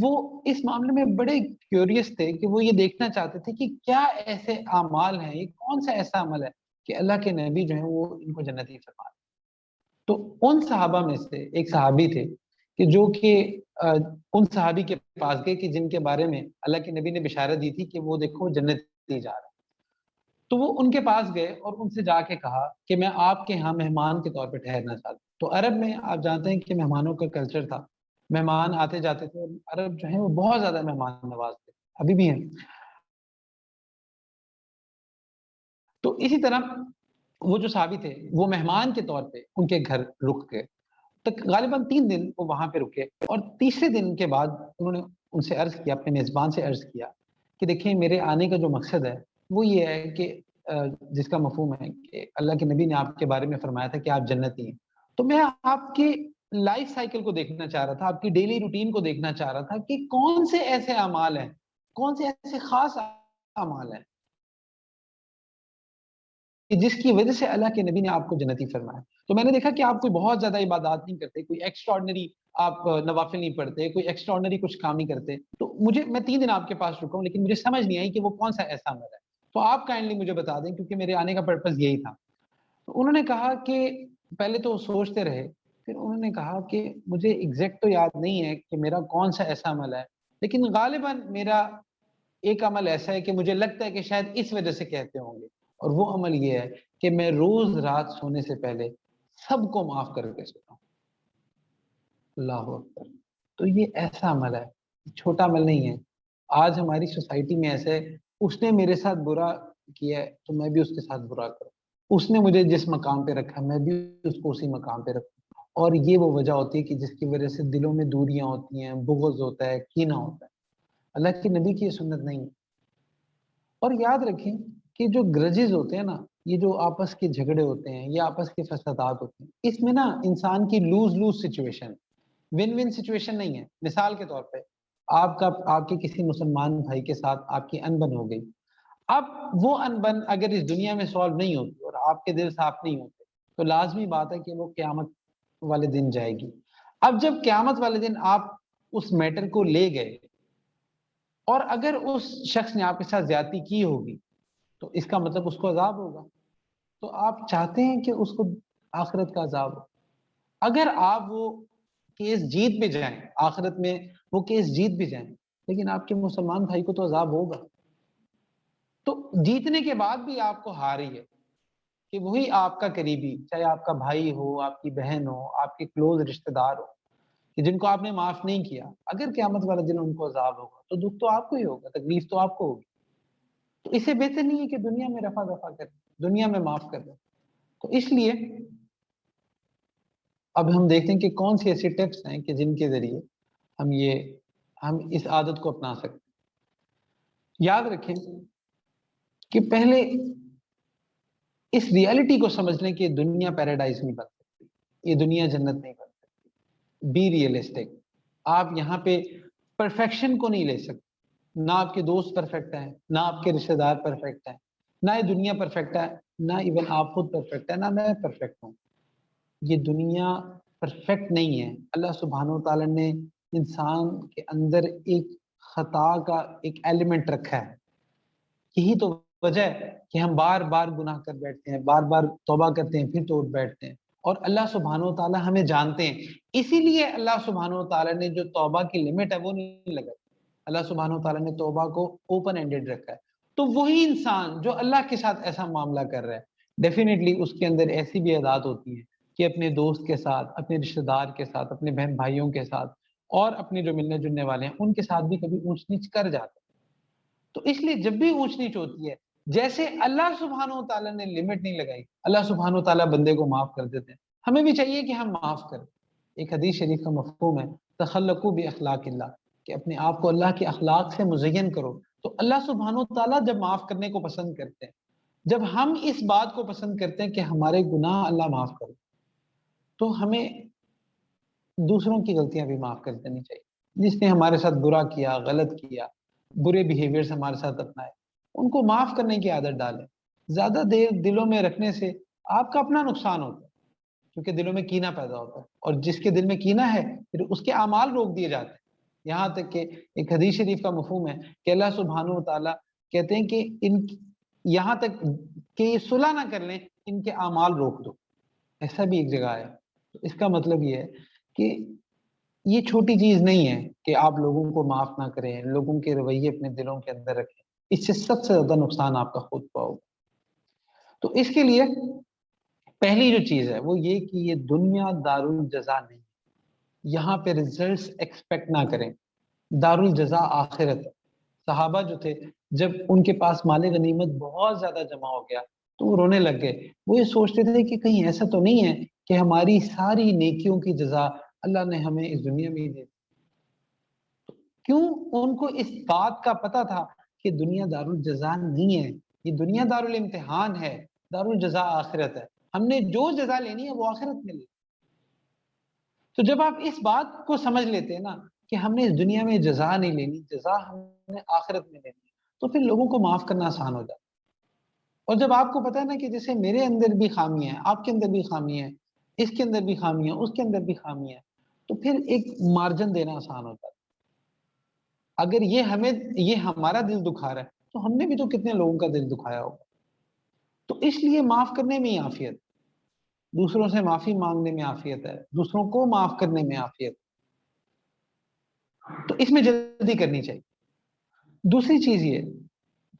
وہ اس معاملے میں بڑے کیوریس تھے کہ وہ یہ دیکھنا چاہتے تھے کہ کیا ایسے اعمال ہیں، یہ کون سا ایسا عمل ہے کہ اللہ کے نبی جو ہیں وہ ان کو جنتی فرمائے۔ تو ان صحابہ میں سے ایک صحابی تھے کہ جو کہ ان صحابی کے پاس گئے کہ جن کے بارے میں اللہ کے نبی نے بشارت دی تھی کہ وہ دیکھو جنتی جا رہا ہے۔ تو وہ ان کے پاس گئے اور ان سے جا کے کہا کہ میں آپ کے ہاں مہمان کے طور پہ ٹھہرنا چاہتا ہوں۔ تو عرب میں آپ جانتے ہیں کہ مہمانوں کا کلچر تھا، مہمان آتے جاتے تھے، اور عرب جو ہیں وہ بہت زیادہ مہمان نواز تھے، ابھی بھی ہیں۔ تو اسی طرح وہ جو صحابی تھے وہ مہمان کے طور پہ ان کے گھر رک گئے، تک غالباً 3 دن وہ وہاں پہ رکے، اور تیسرے دن کے بعد انہوں نے ان سے عرض کیا، اپنے میزبان سے عرض کیا کہ دیکھیں میرے آنے کا جو مقصد ہے وہ یہ ہے کہ جس کا مفہوم ہے کہ اللہ کے نبی نے آپ کے بارے میں فرمایا تھا کہ آپ جنتی ہیں، تو میں آپ کے لائف سائیکل کو دیکھنا چاہ رہا تھا، آپ کی ڈیلی روٹین کو دیکھنا چاہ رہا تھا کہ کون سے ایسے اعمال ہیں، کون سے ایسے خاص اعمال ہیں کہ جس کی وجہ سے اللہ کے نبی نے آپ کو جنتی فرمایا۔ تو میں نے دیکھا کہ آپ کوئی بہت زیادہ عبادات نہیں کرتے، کوئی ایکسٹراڈنری آپ نوافل نہیں پڑھتے، کوئی ایکسٹراڈنری کچھ کام نہیں کرتے۔ تو میں 3 دن آپ کے پاس رکا ہوں، لیکن مجھے سمجھ نہیں آئی کہ وہ کون سا ایسا عمل ہے، تو آپ کائنڈلی مجھے بتا دیں کیونکہ میرے آنے کا پرپز یہی تھا۔ تو انہوں نے کہا کہ پہلے تو سوچتے رہے، پھر انہوں نے کہا کہ مجھے ایگزیکٹ تو یاد نہیں ہے کہ میرا کون سا ایسا عمل ہے، لیکن غالباً میرا ایک عمل ایسا ہے کہ مجھے لگتا ہے کہ شاید اس وجہ سے کہتے ہوں گے، اور وہ عمل یہ ہے کہ میں روز رات سونے سے پہلے سب کو معاف کر کے سوتا ہوں۔ اللہ اکبر۔ تو یہ ایسا عمل ہے، چھوٹا عمل نہیں ہے۔ آج ہماری سوسائٹی میں ایسے اس نے میرے ساتھ برا کیا ہے تو میں بھی اس کے ساتھ برا کروں، اس نے مجھے جس مقام پہ رکھا میں بھی اس کو اسی مقام پہ رکھوں، اور یہ وہ وجہ ہوتی ہے کہ جس کی وجہ سے دلوں میں دوریاں ہوتی ہیں، بغض ہوتا ہے، کینہ ہوتا ہے۔ اللہ کے نبی کی یہ سنت نہیں ہے۔ اور یاد رکھیں کہ جو گرجز ہوتے ہیں نا، یہ جو آپس کے جھگڑے ہوتے ہیں یا آپس کے فسادات ہوتے ہیں، اس میں نا انسان کی lose lose situation, win win situation نہیں ہے۔ مثال کے طور پہ آپ کے کسی مسلمان بھائی کے ساتھ آپ کی انبن ہو گئی، اب وہ انبن اگر اس دنیا میں سالو نہیں ہوتی اور آپ کے دل صاف نہیں ہوتے تو لازمی بات ہے کہ وہ قیامت والے دن جائے گی. اب جب قیامت والے دن آپ اس میٹر کو لے گئے اور اگر اس شخص نے آپ کے ساتھ زیادتی کی ہوگی تو اس کا مطلب اس کو عذاب ہوگا. تو آپ چاہتے ہیں کہ اس کو آخرت کا عذاب ہو. اگر آپ وہ کیس جیت بھی جائیں آخرت میں، وہ کیس جیت بھی جائیں، لیکن آپ کے مسلمان بھائی کو تو عذاب ہوگا. تو جیتنے کے بعد بھی آپ کو ہار ہی ہے کہ وہی آپ کا قریبی، چاہے آپ کا بھائی ہو، آپ کی بہن ہو، آپ کے کلوز رشتہ دار ہو، کہ جن کو آپ نے معاف نہیں کیا، اگر قیامت والے دن ان کو عذاب ہوگا تو دکھ تو آپ کو ہی ہوگا، تکلیف تو آپ کو ہوگی. تو اسے بہتر نہیں ہے کہ دنیا میں رفع دفع کریں، دنیا میں معاف کر دیں. تو اس لیے اب ہم دیکھتے ہیں کہ کون سی ایسی ٹپس ہیں کہ جن کے ذریعے ہم اس عادت کو اپنا سکتے ہیں. یاد رکھیں کہ پہلے اس ریالٹی کو سمجھ لیں کہ دنیا پیراڈائز نہیں بن سکتی، یہ دنیا جنت نہیں بن سکتی. Be realistic. آپ یہاں پہ پرفیکشن کو نہیں لے سکتے. نہ آپ کے دوست پرفیکٹ ہیں، نہ آپ کے رشتہ دار پرفیکٹ ہیں، نہ یہ دنیا پرفیکٹ ہے، نہ ایون آپ خود پرفیکٹ ہے، نہ میں پرفیکٹ ہوں. یہ دنیا پرفیکٹ نہیں ہے. اللہ سبحانہ و تعالیٰ نے انسان کے اندر ایک خطا کا ایک ایلیمنٹ رکھا ہے. یہی تو وجہ ہے کہ ہم بار بار گناہ کر بیٹھتے ہیں، بار بار توبہ کرتے ہیں، پھر توڑ بیٹھتے ہیں. اور اللہ سبحانہ و تعالیٰ ہمیں جانتے ہیں، اسی لیے اللہ سبحانہ و تعالیٰ نے جو توبہ کی لمٹ ہے وہ نہیں لگائی. اللہ سبحانہ و تعالیٰ نے توبہ کو اوپن اینڈڈ رکھا ہے. تو وہی انسان جو اللہ کے ساتھ ایسا معاملہ کر رہا ہے، ڈیفینیٹلی اس کے اندر ایسی بھی عادات ہوتی ہیں کہ اپنے دوست کے ساتھ، اپنے رشتہ دار کے ساتھ، اپنے بہن بھائیوں کے ساتھ اور اپنے جو ملنے جلنے والے ہیں ان کے ساتھ بھی کبھی اونچ نیچ کر جاتے ہیں. تو اس لیے جب بھی اونچ نیچ ہوتی ہے، جیسے اللہ سبحانہ و تعالیٰ نے لمٹ نہیں لگائی، اللہ سبحانہ و تعالیٰ بندے کو معاف کر دیتے ہیں. ہمیں بھی چاہیے کہ ہم معاف کریں. ایک حدیث شریف کا مفہوم ہے تخلقوا باخلاق اللہ، کہ اپنے آپ کو اللہ کے اخلاق سے مزین کرو. تو اللہ سبحانہ و تعالیٰ جب معاف کرنے کو پسند کرتے ہیں، جب ہم اس بات کو پسند کرتے ہیں کہ ہمارے گناہ اللہ معاف کرے، تو ہمیں دوسروں کی غلطیاں بھی معاف کر دینی چاہیے. جس نے ہمارے ساتھ برا کیا، غلط کیا، برے بیہیویئرز ہمارے ساتھ اپنائے، ان کو معاف کرنے کی عادت ڈالیں. زیادہ دیر دلوں میں رکھنے سے آپ کا اپنا نقصان ہوتا ہے، کیونکہ دلوں میں کینہ پیدا ہوتا ہے، اور جس کے دل میں کینہ ہے پھر اس کے اعمال روک دیے جاتے ہیں. یہاں تک کہ ایک حدیث شریف کا مفہوم ہے کہ اللہ سبحانہ و تعالیٰ کہتے ہیں کہ یہاں تک کہ یہ صلح نہ کر لیں، ان کے اعمال روک دو. ایسا بھی ایک جگہ ہے. تو اس کا مطلب یہ ہے کہ یہ چھوٹی چیز نہیں ہے کہ آپ لوگوں کو معاف نہ کریں، لوگوں کے رویے اپنے دلوں کے اندر رکھیں. اس سے سب سے زیادہ نقصان آپ کا خود پاؤ. تو اس کے لیے پہلی جو چیز ہے وہ یہ کہ یہ دنیا دارالجزا نہیں. یہاں پہ ریزلٹس ایکسپیکٹ نہ کریں. دارالجزا آخرت ہے. صحابہ جو تھے جب ان کے پاس مال غنیمت بہت زیادہ جمع ہو گیا تو وہ رونے لگ گئے. وہ یہ سوچتے تھے کہ کہیں ایسا تو نہیں ہے کہ ہماری ساری نیکیوں کی جزا اللہ نے ہمیں اس دنیا میں ہی دے دی. کیوں؟ ان کو اس بات کا پتہ تھا کہ دنیا دارالجزا نہیں ہے، یہ دنیا دارالامتحان ہے، دارالجزا آخرت ہے. ہم نے جو جزا لینی ہے وہ آخرت میں لینی. تو جب آپ اس بات کو سمجھ لیتے ہیں نا کہ ہم نے اس دنیا میں جزا نہیں لینی، جزا ہم نے آخرت میں لینی، تو پھر لوگوں کو معاف کرنا آسان ہو جاتا. اور جب آپ کو پتہ ہے نا کہ جیسے میرے اندر بھی خامی ہے، آپ کے اندر بھی خامی ہے، اس کے اندر بھی خامی ہے، اس کے اندر بھی خامی ہے، تو پھر ایک مارجن دینا آسان ہوتا ہے. اگر یہ ہمارا دل دکھا رہا ہے تو ہم نے بھی تو کتنے لوگوں کا دل دکھایا ہوگا. تو اس لیے معاف کرنے میں ہی عافیت، دوسروں سے معافی مانگنے میں عافیت ہے، دوسروں کو معاف کرنے میں عافیت. تو اس میں جلدی کرنی چاہیے. دوسری چیز یہ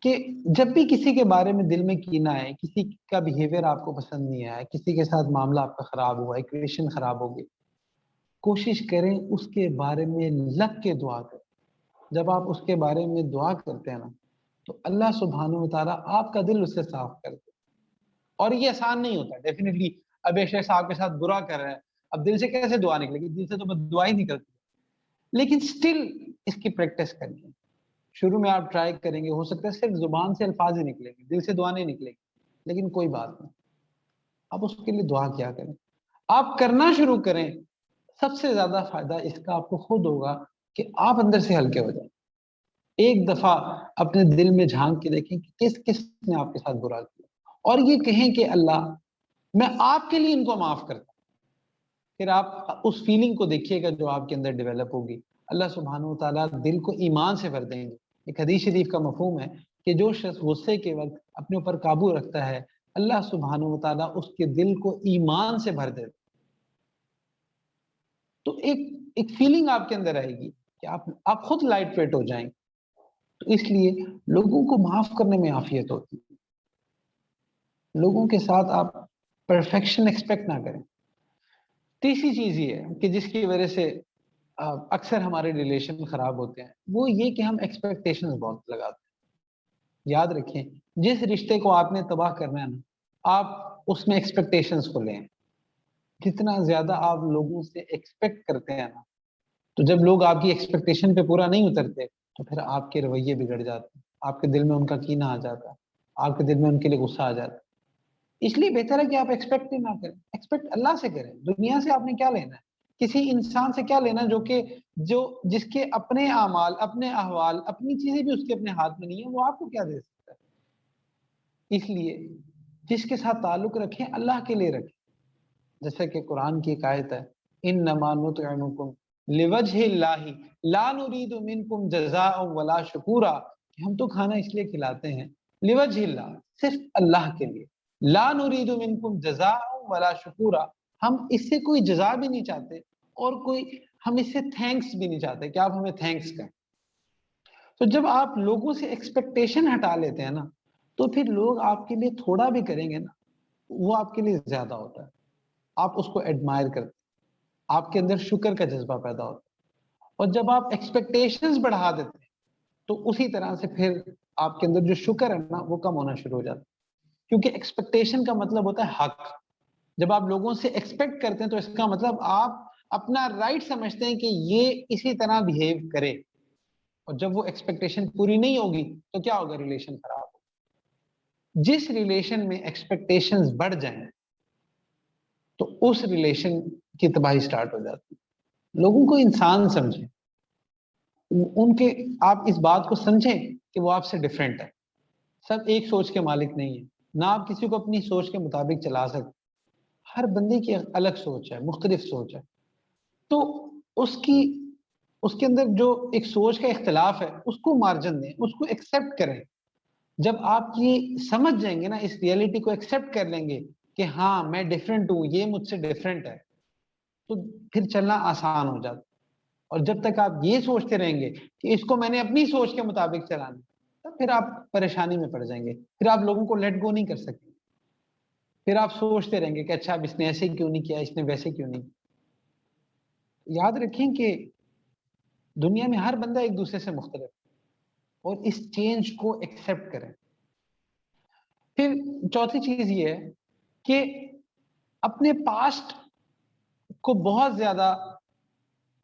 کہ جب بھی کسی کے بارے میں دل میں کینہ ہے، کسی کا بیہیویئر آپ کو پسند نہیں آیا، کسی کے ساتھ معاملہ آپ کا خراب ہوا، ایکویشن خراب ہو گئی، کوشش کریں اس کے بارے میں لگ کے دعا کریں. جب آپ اس کے بارے میں دعا کرتے ہیں نا تو اللہ سبحانہ و تعالیٰ آپ کا دل اس سے صاف کرتے. اور یہ آسان نہیں ہوتا ڈیفینیٹلی. اب ایک شخص آپ کے ساتھ برا کر رہا ہے، اب دل سے کیسے دعا نکلے گی؟ دل سے تو بس دعا ہی نکلتی. لیکن سٹل اس کی پریکٹس کرنی ہے. شروع میں آپ ٹرائی کریں گے، ہو سکتا ہے صرف زبان سے الفاظ ہی نکلیں گے، دل سے دعا نہیں نکلے گی، لیکن کوئی بات نہیں، آپ اس کے لیے دعا کیا کریں. آپ کرنا شروع کریں. سب سے زیادہ فائدہ اس کا آپ کو خود ہوگا کہ آپ اندر سے ہلکے ہو جائیں. ایک دفعہ اپنے دل میں جھانک کے دیکھیں کہ کس کس نے آپ کے ساتھ برا کیا، اور یہ کہیں کہ اللہ میں آپ کے لیے ان کو معاف کرتا ہوں۔ پھر آپ اس فیلنگ کو دیکھیے گا جو آپ کے اندر ڈیولپ ہوگی، اللہ سبحانہ و تعالیٰ دل کو ایمان سے بھر دیں گے۔ ایک حدیث شریف کا مفہوم ہے کہ جو شخص غصے کے وقت اپنے اوپر قابو رکھتا ہے، اللہ سبحانہ و تعالیٰ اس کے دل کو ایمان سے بھر دیتا ہے۔ تو ایک فیلنگ آپ کے اندر آئے گی کہ آپ خود لائٹ ویٹ ہو جائیں۔ تو اس لیے لوگوں کو معاف کرنے میں عافیت ہوتی ہے، لوگوں کے ساتھ آپ پرفیکشن ایکسپیکٹ نہ کریں۔ تیسری چیز یہ ہے کہ جس کی وجہ سے اکثر ہمارے ریلیشن خراب ہوتے ہیں، وہ یہ کہ ہم ایکسپیکٹیشنز بہت لگاتے ہیں۔ یاد رکھیں، جس رشتے کو آپ نے تباہ کرنا ہے نا، آپ اس میں ایکسپیکٹیشنز کو لیں۔ جتنا زیادہ آپ لوگوں سے ایکسپیکٹ کرتے ہیں نا، تو جب لوگ آپ کی ایکسپیکٹیشن پہ پورا نہیں اترتے تو پھر آپ کے رویے بگڑ جاتے ہیں، آپ کے دل میں ان کا کینہ آ جاتا ہے، آپ کے دل میں ان کے لیے غصہ آ جاتا ہے۔ اس لیے بہتر ہے کہ آپ ایکسپیکٹ ہی نہ کریں، ایکسپیکٹ اللہ سے کریں۔ دنیا سے آپ نے کیا لینا ہے؟ کسی انسان سے کیا لینا جو جس کے اپنے اعمال، اپنے احوال، اپنی چیزیں بھی اس کے اپنے ہاتھ میں نہیں ہیں، وہ آپ کو کیا دے سکتا ہے؟ اس لیے جس کے ساتھ تعلق رکھیں اللہ کے لیے رکھیں، جیسا کہ قرآن کی ایک آیت ہے، انما نطعمکم لوجہ اللہ لا نرید منکم جزاء ولا شکورا، کہ ہم تو کھانا اس لیے کھلاتے ہیں لوجہ اللہ، صرف اللہ کے لیے، لا نرید منکم جزاء ولا شکورا، ہم اس سے کوئی جزا بھی نہیں چاہتے اور ہم اس سے تھینکس بھی نہیں چاہتے کہ آپ ہمیں تھینکس کریں۔ تو جب آپ لوگوں سے ایکسپیکٹیشن ہٹا لیتے ہیں نا، تو پھر لوگ آپ کے لیے تھوڑا بھی کریں گے نا، وہ آپ کے لیے زیادہ ہوتا ہے، آپ اس کو ایڈمائر کرتے ہیں، آپ کے اندر شکر کا جذبہ پیدا ہوتا ہے۔ اور جب آپ ایکسپیکٹیشنز بڑھا دیتے ہیں تو اسی طرح سے پھر آپ کے اندر جو شکر ہے نا وہ کم ہونا شروع ہو جاتا ہے، کیونکہ ایکسپیکٹیشن کا مطلب ہوتا ہے حق۔ جب آپ لوگوں سے ایکسپیکٹ کرتے ہیں تو اس کا مطلب آپ اپنا رائٹ سمجھتے ہیں کہ یہ اسی طرح بیہیو کرے، اور جب وہ ایکسپیکٹیشن پوری نہیں ہوگی تو کیا ہوگا؟ ریلیشن خراب ہوگا۔ جس ریلیشن میں ایکسپیکٹیشنز بڑھ جائیں تو اس ریلیشن کی تباہی سٹارٹ ہو جاتی ہے۔ لوگوں کو انسان سمجھیں، ان کے آپ اس بات کو سمجھیں کہ وہ آپ سے ڈیفرنٹ ہے، سب ایک سوچ کے مالک نہیں ہے، نہ آپ کسی کو اپنی سوچ کے مطابق چلا سکتے، ہر بندے کی الگ سوچ ہے، مختلف سوچ ہے۔ تو اس کے اندر جو ایک سوچ کا اختلاف ہے اس کو مارجن دیں، اس کو ایکسیپٹ کریں۔ جب آپ یہ سمجھ جائیں گے نا، اس ریئلٹی کو ایکسیپٹ کر لیں گے کہ ہاں میں ڈیفرنٹ ہوں، یہ مجھ سے ڈیفرنٹ ہے، تو پھر چلنا آسان ہو جاتا۔ اور جب تک آپ یہ سوچتے رہیں گے کہ اس کو میں نے اپنی سوچ کے مطابق چلانا، تو پھر آپ پریشانی میں پڑ جائیں گے، پھر آپ لوگوں کو لیٹ گو نہیں کر سکتے، پھر آپ سوچتے رہیں گے کہ اچھا اب اس نے ایسے کیوں نہیں کیا، اس نے ویسے کیوں نہیں کیا۔ یاد رکھیں کہ دنیا میں ہر بندہ ایک دوسرے سے مختلف ہے، اور اس چینج کو ایکسیپٹ کریں۔ پھر چوتھی چیز یہ ہے کہ اپنے پاسٹ کو بہت زیادہ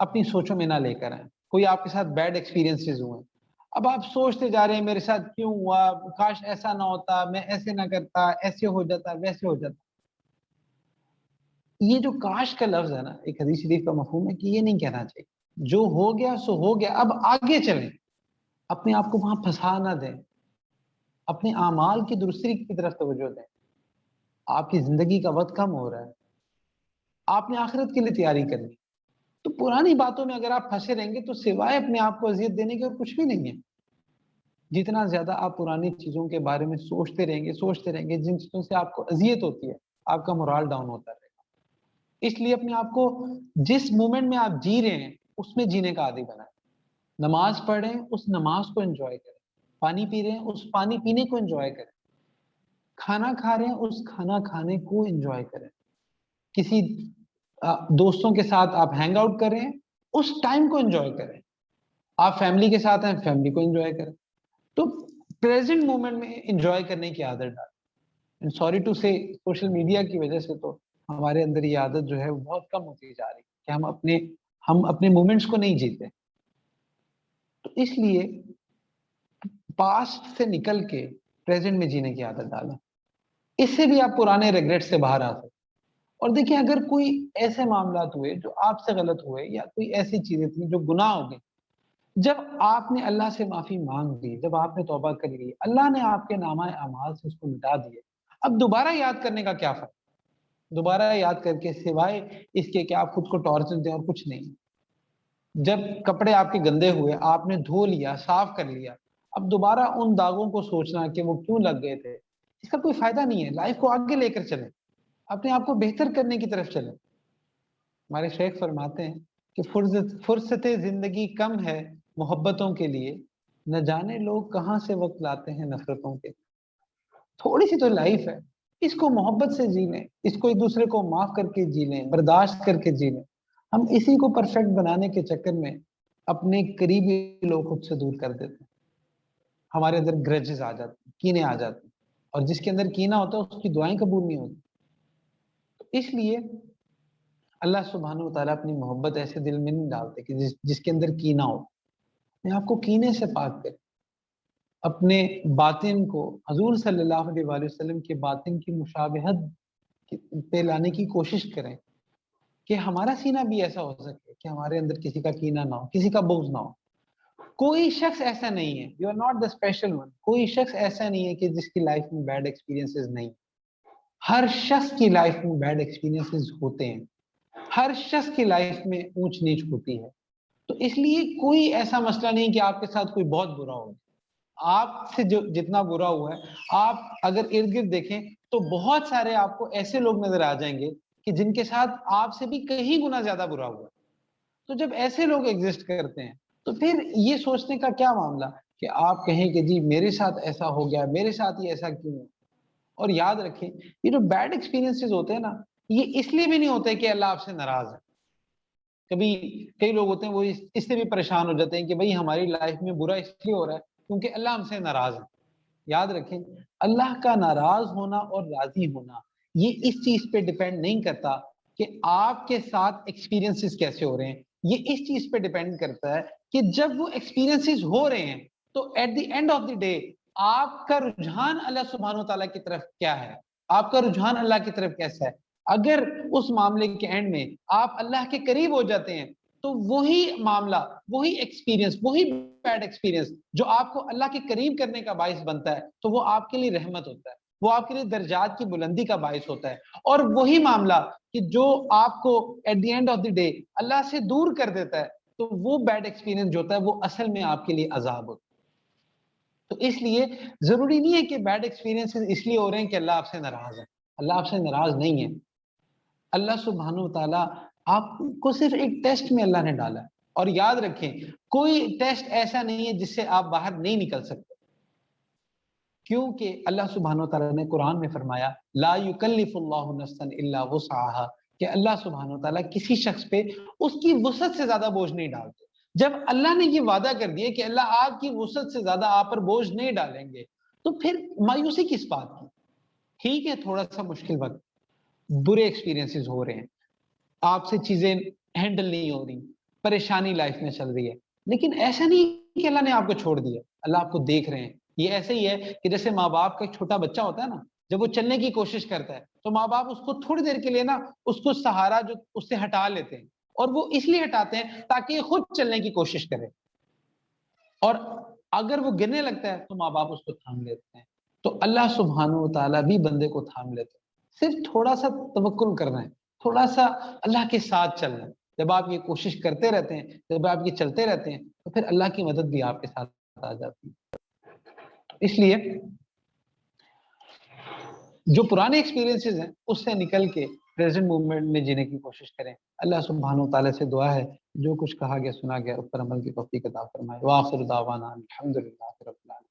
اپنی سوچوں میں نہ لے کر آئیں۔ کوئی آپ کے ساتھ بیڈ ایکسپیرینسز ہوئے ہیں، اب آپ سوچتے جا رہے ہیں میرے ساتھ کیوں ہوا، کاش ایسا نہ ہوتا، میں ایسے نہ کرتا، ایسے ہو جاتا، ویسے ہو جاتا۔ یہ جو کاش کا لفظ ہے نا، ایک حدیث شریف کا مفہوم ہے کہ یہ نہیں کہنا چاہیے، جو ہو گیا سو ہو گیا، اب آگے چلیں، اپنے آپ کو وہاں پھنسا نہ دیں، اپنے اعمال کی درستی کی طرف توجہ دیں۔ آپ کی زندگی کا وقت کم ہو رہا ہے، آپ نے آخرت کے لیے تیاری کرنی، تو پرانی باتوں میں اگر آپ پھنسے رہیں گے تو سوائے اپنے آپ کو اذیت دینے کے اور کچھ بھی نہیں ہے۔ جتنا زیادہ آپ پرانی چیزوں کے بارے میں سوچتے رہیں گے جن چیزوں سے آپ کو اذیت ہوتی ہے، آپ کا مورال ڈاؤن ہوتا رہے گا۔ اس لیے اپنے آپ کو جس مومنٹ میں آپ جی رہے ہیں اس میں جینے کا عادی بنائیں۔ نماز پڑھ رہے ہیں اس نماز کو انجوائے کریں، پانی پی رہے ہیں اس پانی پینے کو انجوائے کریں، کھانا کھا رہے ہیں اس کھانا کھانے کو انجوائے کریں، کسی دوستوں کے ساتھ آپ ہینگ آؤٹ کر رہے ہیں اس ٹائم کو انجوائے کریں، آپ فیملی کے ساتھ ہیں فیملی کو انجوائے کریں۔ تو پریزنٹ مومنٹ میں انجوائے کرنے کی عادت ڈالیں۔ سوری ٹو سے سوشل میڈیا کی وجہ سے تو ہمارے اندر یہ عادت جو ہے وہ بہت کم ہوتی جا رہی ہے کہ ہم اپنے مومنٹس کو نہیں جیتے۔ تو اس لیے پاسٹ سے نکل کے پریزنٹ میں جینے کی عادت ڈالیں، اس سے بھی آپ پرانے ریگریٹ سے باہر آ سکتے۔ اور دیکھیں اگر کوئی ایسے معاملات ہوئے جو آپ سے غلط ہوئے یا کوئی ایسی چیزیں تھیں جو گناہ ہو گئی، جب آپ نے اللہ سے معافی مانگ لی، جب آپ نے توبہ کر لی، اللہ نے آپ کے نامہ اعمال سے اس کو مٹا دیا، اب دوبارہ یاد کرنے کا کیا فرق؟ دوبارہ یاد کر کے سوائے اس کے کہ آپ خود کو ٹارچر دیں اور کچھ نہیں۔ جب کپڑے آپ کے گندے ہوئے، آپ نے دھو لیا، صاف کر لیا، اب دوبارہ ان داغوں کو سوچنا کہ وہ کیوں لگ گئے تھے، اس کا کوئی فائدہ نہیں ہے۔ لائف کو آگے لے کر چلیں، اپنے آپ کو بہتر کرنے کی طرف چلیں۔ ہمارے شیخ فرماتے ہیں کہ فرصت زندگی کم ہے محبتوں کے لیے، نہ جانے لوگ کہاں سے وقت لاتے ہیں نفرتوں کے۔ تھوڑی سی تو لائف ہے، اس کو محبت سے جی لیں، اس کو ایک دوسرے کو معاف کر کے جی لیں، برداشت کر کے جی لیں۔ ہم اسی کو پرفیکٹ بنانے کے چکر میں اپنے قریبی لوگ خود سے دور کر دیتے ہیں، ہمارے اندر گرجز آ جاتے ہیں، کینے آ جاتے ہیں، اور جس کے اندر کینہ ہوتا ہے اس کی دعائیں قبول نہیں ہوتی۔ اس لیے اللہ سبحانہ وتعالیٰ اپنی محبت ایسے دل میں نہیں ڈالتے کہ جس کے اندر کینہ ہو۔ میں آپ کو کینے سے پاک کرے، اپنے باطن کو حضور صلی اللہ علیہ وآلہ وسلم کے باطن کی مشابہت پہ لانے کی کوشش کریں کہ ہمارا سینہ بھی ایسا ہو سکے کہ ہمارے اندر کسی کا کینہ نہ ہو، کسی کا بغض نہ ہو۔ کوئی شخص ایسا نہیں ہے، you are not the special one, کوئی شخص ایسا نہیں ہے کہ جس کی لائف میں بیڈ ایکسپیرینسز نہیں۔ ہر شخص کی لائف میں بیڈ ایکسپیرینسز ہوتے ہیں، ہر شخص کی لائف میں اونچ نیچ ہوتی ہے۔ تو اس لیے کوئی ایسا مسئلہ نہیں کہ آپ کے ساتھ کوئی بہت برا ہو۔ آپ سے جو جتنا برا ہوا ہے، آپ اگر ارد گرد دیکھیں تو بہت سارے آپ کو ایسے لوگ نظر آ جائیں گے کہ جن کے ساتھ آپ سے بھی کہیں گنا زیادہ برا ہوا۔ تو جب ایسے لوگ ایگزسٹ کرتے ہیں تو پھر یہ سوچنے کا کیا معاملہ کہ آپ کہیں کہ جی میرے ساتھ ایسا ہو گیا، میرے ساتھ یہ ایسا کیوں ہے۔ اور یاد رکھیں یہ جو بیڈ ایکسپیرینسز ہوتے ہیں نا، یہ اس لیے بھی نہیں ہوتے کہ اللہ آپ سے ناراض ہے۔ کبھی کئی لوگ ہوتے ہیں وہ اس سے بھی پریشان ہو جاتے ہیں کہ بھئی ہماری لائف میں برا اس لیے ہو رہا ہے کیونکہ اللہ ہم سے ناراض ہے۔ یاد رکھیں اللہ کا ناراض ہونا اور راضی ہونا یہ اس چیز پہ ڈیپینڈ نہیں کرتا کہ آپ کے ساتھ ایکسپیرینسز کیسے ہو رہے ہیں، یہ اس چیز پہ ڈیپینڈ کرتا ہے کہ جب وہ ایکسپیرینسز ہو رہے ہیں تو at the end of the day آپ کا رجحان اللہ سبحانہ وتعالیٰ کی طرف کیا ہے، آپ کا رجحان اللہ کی طرف کیسا ہے۔ اگر اس معاملے کے اینڈ میں آپ اللہ کے قریب ہو جاتے ہیں تو وہی معاملہ، وہی ایکسپیرینس، وہی بیڈ ایکسپیرینس جو آپ کو اللہ کے قریب کرنے کا باعث بنتا ہے تو وہ آپ کے لیے رحمت ہوتا ہے، وہ آپ کے لیے درجات کی بلندی کا باعث ہوتا ہے۔ اور وہی معاملہ کہ جو آپ کو at the end of the day اللہ سے دور کر دیتا ہے تو وہ بیڈ ایکسپیرینس جو ہوتا ہے وہ اصل میں آپ کے لیے عذاب ہوتا ہے۔ تو اس لیے ضروری نہیں ہے کہ بیڈ ایکسپیرینس اس لیے ہو رہے ہیں کہ اللہ آپ سے ناراض ہے۔ اللہ آپ سے ناراض نہیں ہے۔ اللہ سبحانہ وتعالیٰ آپ کو صرف ایک ٹیسٹ میں اللہ نے ڈالا ہے، اور یاد رکھیں کوئی ٹیسٹ ایسا نہیں ہے جس سے آپ باہر نہیں نکل سکتے، کیونکہ اللہ سبحانہ وتعالیٰ نے قرآن میں فرمایا لا یکلف اللہ نفسا الا وسعها، کہ اللہ سبحانہ وتعالیٰ کسی شخص پہ اس کی وسعت سے زیادہ بوجھ نہیں ڈالتے۔ جب اللہ نے یہ وعدہ کر دیا کہ اللہ آپ کی وسعت سے زیادہ آپ پر بوجھ نہیں ڈالیں گے تو پھر مایوسی کس بات کی۔ ٹھیک ہے تھوڑا سا مشکل وقت، برے ایکسپیرینسز ہو رہے ہیں، آپ سے چیزیں ہینڈل نہیں ہو رہی، پریشانی لائف میں چل رہی ہے، لیکن ایسا نہیں کہ اللہ نے آپ کو چھوڑ دیا۔ اللہ آپ کو دیکھ رہے ہیں۔ یہ ایسے ہی ہے کہ جیسے ماں باپ کا ایک چھوٹا بچہ ہوتا ہے نا، جب وہ چلنے کی کوشش کرتا ہے تو ماں باپ اس کو تھوڑی دیر کے لیے نا اس کو سہارا جو اس سے ہٹا لیتے ہیں، اور وہ اس لیے ہٹاتے ہیں تاکہ یہ خود چلنے کی کوشش کرے، اور اگر وہ گرنے لگتا ہے تو ماں باپ اس کو تھام لیتے ہیں۔ تو اللہ سبحانہ وتعالیٰ بھی بندے کو تھام لیتے ہیں۔ صرف تھوڑا سا توکل کرنا ہے، تھوڑا سا اللہ کے ساتھ چلنا ہے۔ جب آپ یہ کوشش کرتے رہتے ہیں، جب آپ یہ چلتے رہتے ہیں تو پھر اللہ کی مدد بھی آپ کے ساتھ آ جاتی ہے۔ اس لیے جو پرانے ایکسپیرینسز ہیں اس سے نکل کے پریزنٹ مومنٹ میں جینے کی کوشش کریں۔ اللہ سبحانہ وتعالیٰ سے دعا ہے جو کچھ کہا گیا سنا گیا اس پر عمل کی توفیق عطا فرمائے۔ وآخر دعوانا الحمدللہ رب العالمین۔